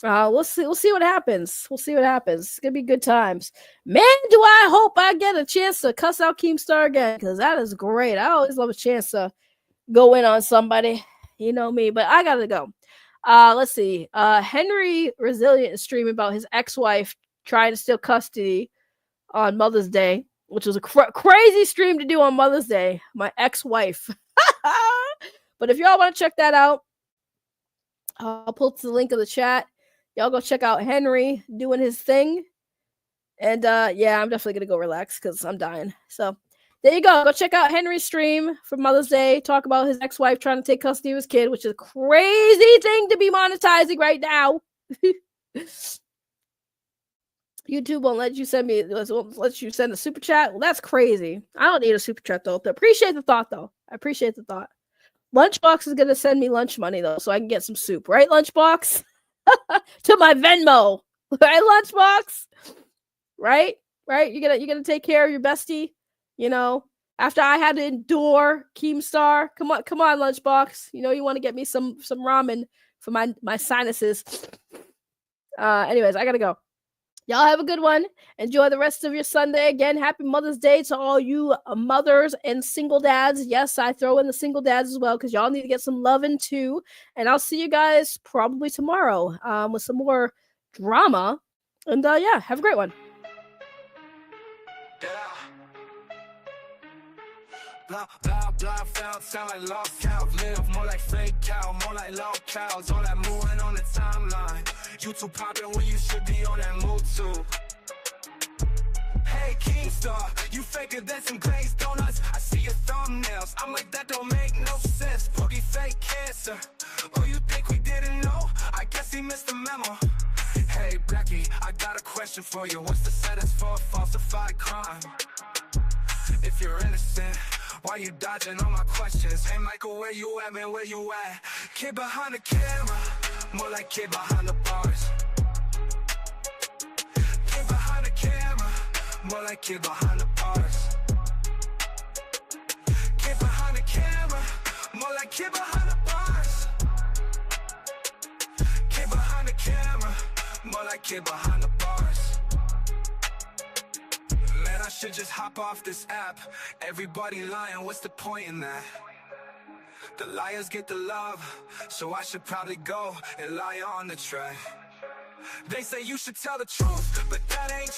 We'll see what happens. We'll see what happens. It's gonna be good times. Man, do I hope I get a chance to cuss out Keemstar again, because that is great. I always love a chance to go in on somebody. You know me, but I gotta go. Let's see. Henry Resilient is streaming about his ex-wife trying to steal custody on Mother's Day, which was a crazy stream to do on Mother's Day. My ex-wife. But if y'all want to check that out, I'll post the link in the chat. Y'all go check out Henry doing his thing. And yeah, I'm definitely gonna go relax because I'm dying. So there you go. Go check out Henry's stream for Mother's Day. Talk about his ex-wife trying to take custody of his kid, which is a crazy thing to be monetizing right now. YouTube won't let you send a super chat. Well, that's crazy. I don't need a super chat though. Appreciate the thought though. I appreciate the thought. Lunchbox is gonna send me lunch money though, so I can get some soup, right, Lunchbox? To my Venmo, right, Lunchbox? Right? You're gonna take care of your bestie, you know. After I had to endure Keemstar, come on, Lunchbox. You know you want to get me some ramen for my sinuses. Anyways, I gotta go. Y'all have a good one. Enjoy the rest of your Sunday. Again, happy Mother's Day to all you mothers and single dads. Yes, I throw in the single dads as well because y'all need to get some loving too. And I'll see you guys probably tomorrow with some more drama. And yeah, have a great one. Blah, blah, blah, felt, sound like lost cows. Live more like fake cow, more like lost cows. All that moving on the timeline. You too poppin' when you should be on that move too. Hey, Keemstar, you faker than some glazed donuts. I see your thumbnails, I'm like, that don't make no sense. Boogie fake cancer. Oh, you think we didn't know? I guess he missed the memo. Hey, Becky, I got a question for you. What's the sentence for a falsified crime? If you're innocent, why you dodging all my questions? Hey Michael, where you at, man, where you at? Kid behind the camera, more like kid behind the bars. Kid behind the camera, more like kid behind the bars. Kid behind the camera, more like kid behind the bars. Kid behind the camera, more like kid behind the bars. Man, I should just hop off this app. Everybody lying, what's the point in that? The liars get the love, so I should probably go and lie on the track. They say you should tell the truth, but that ain't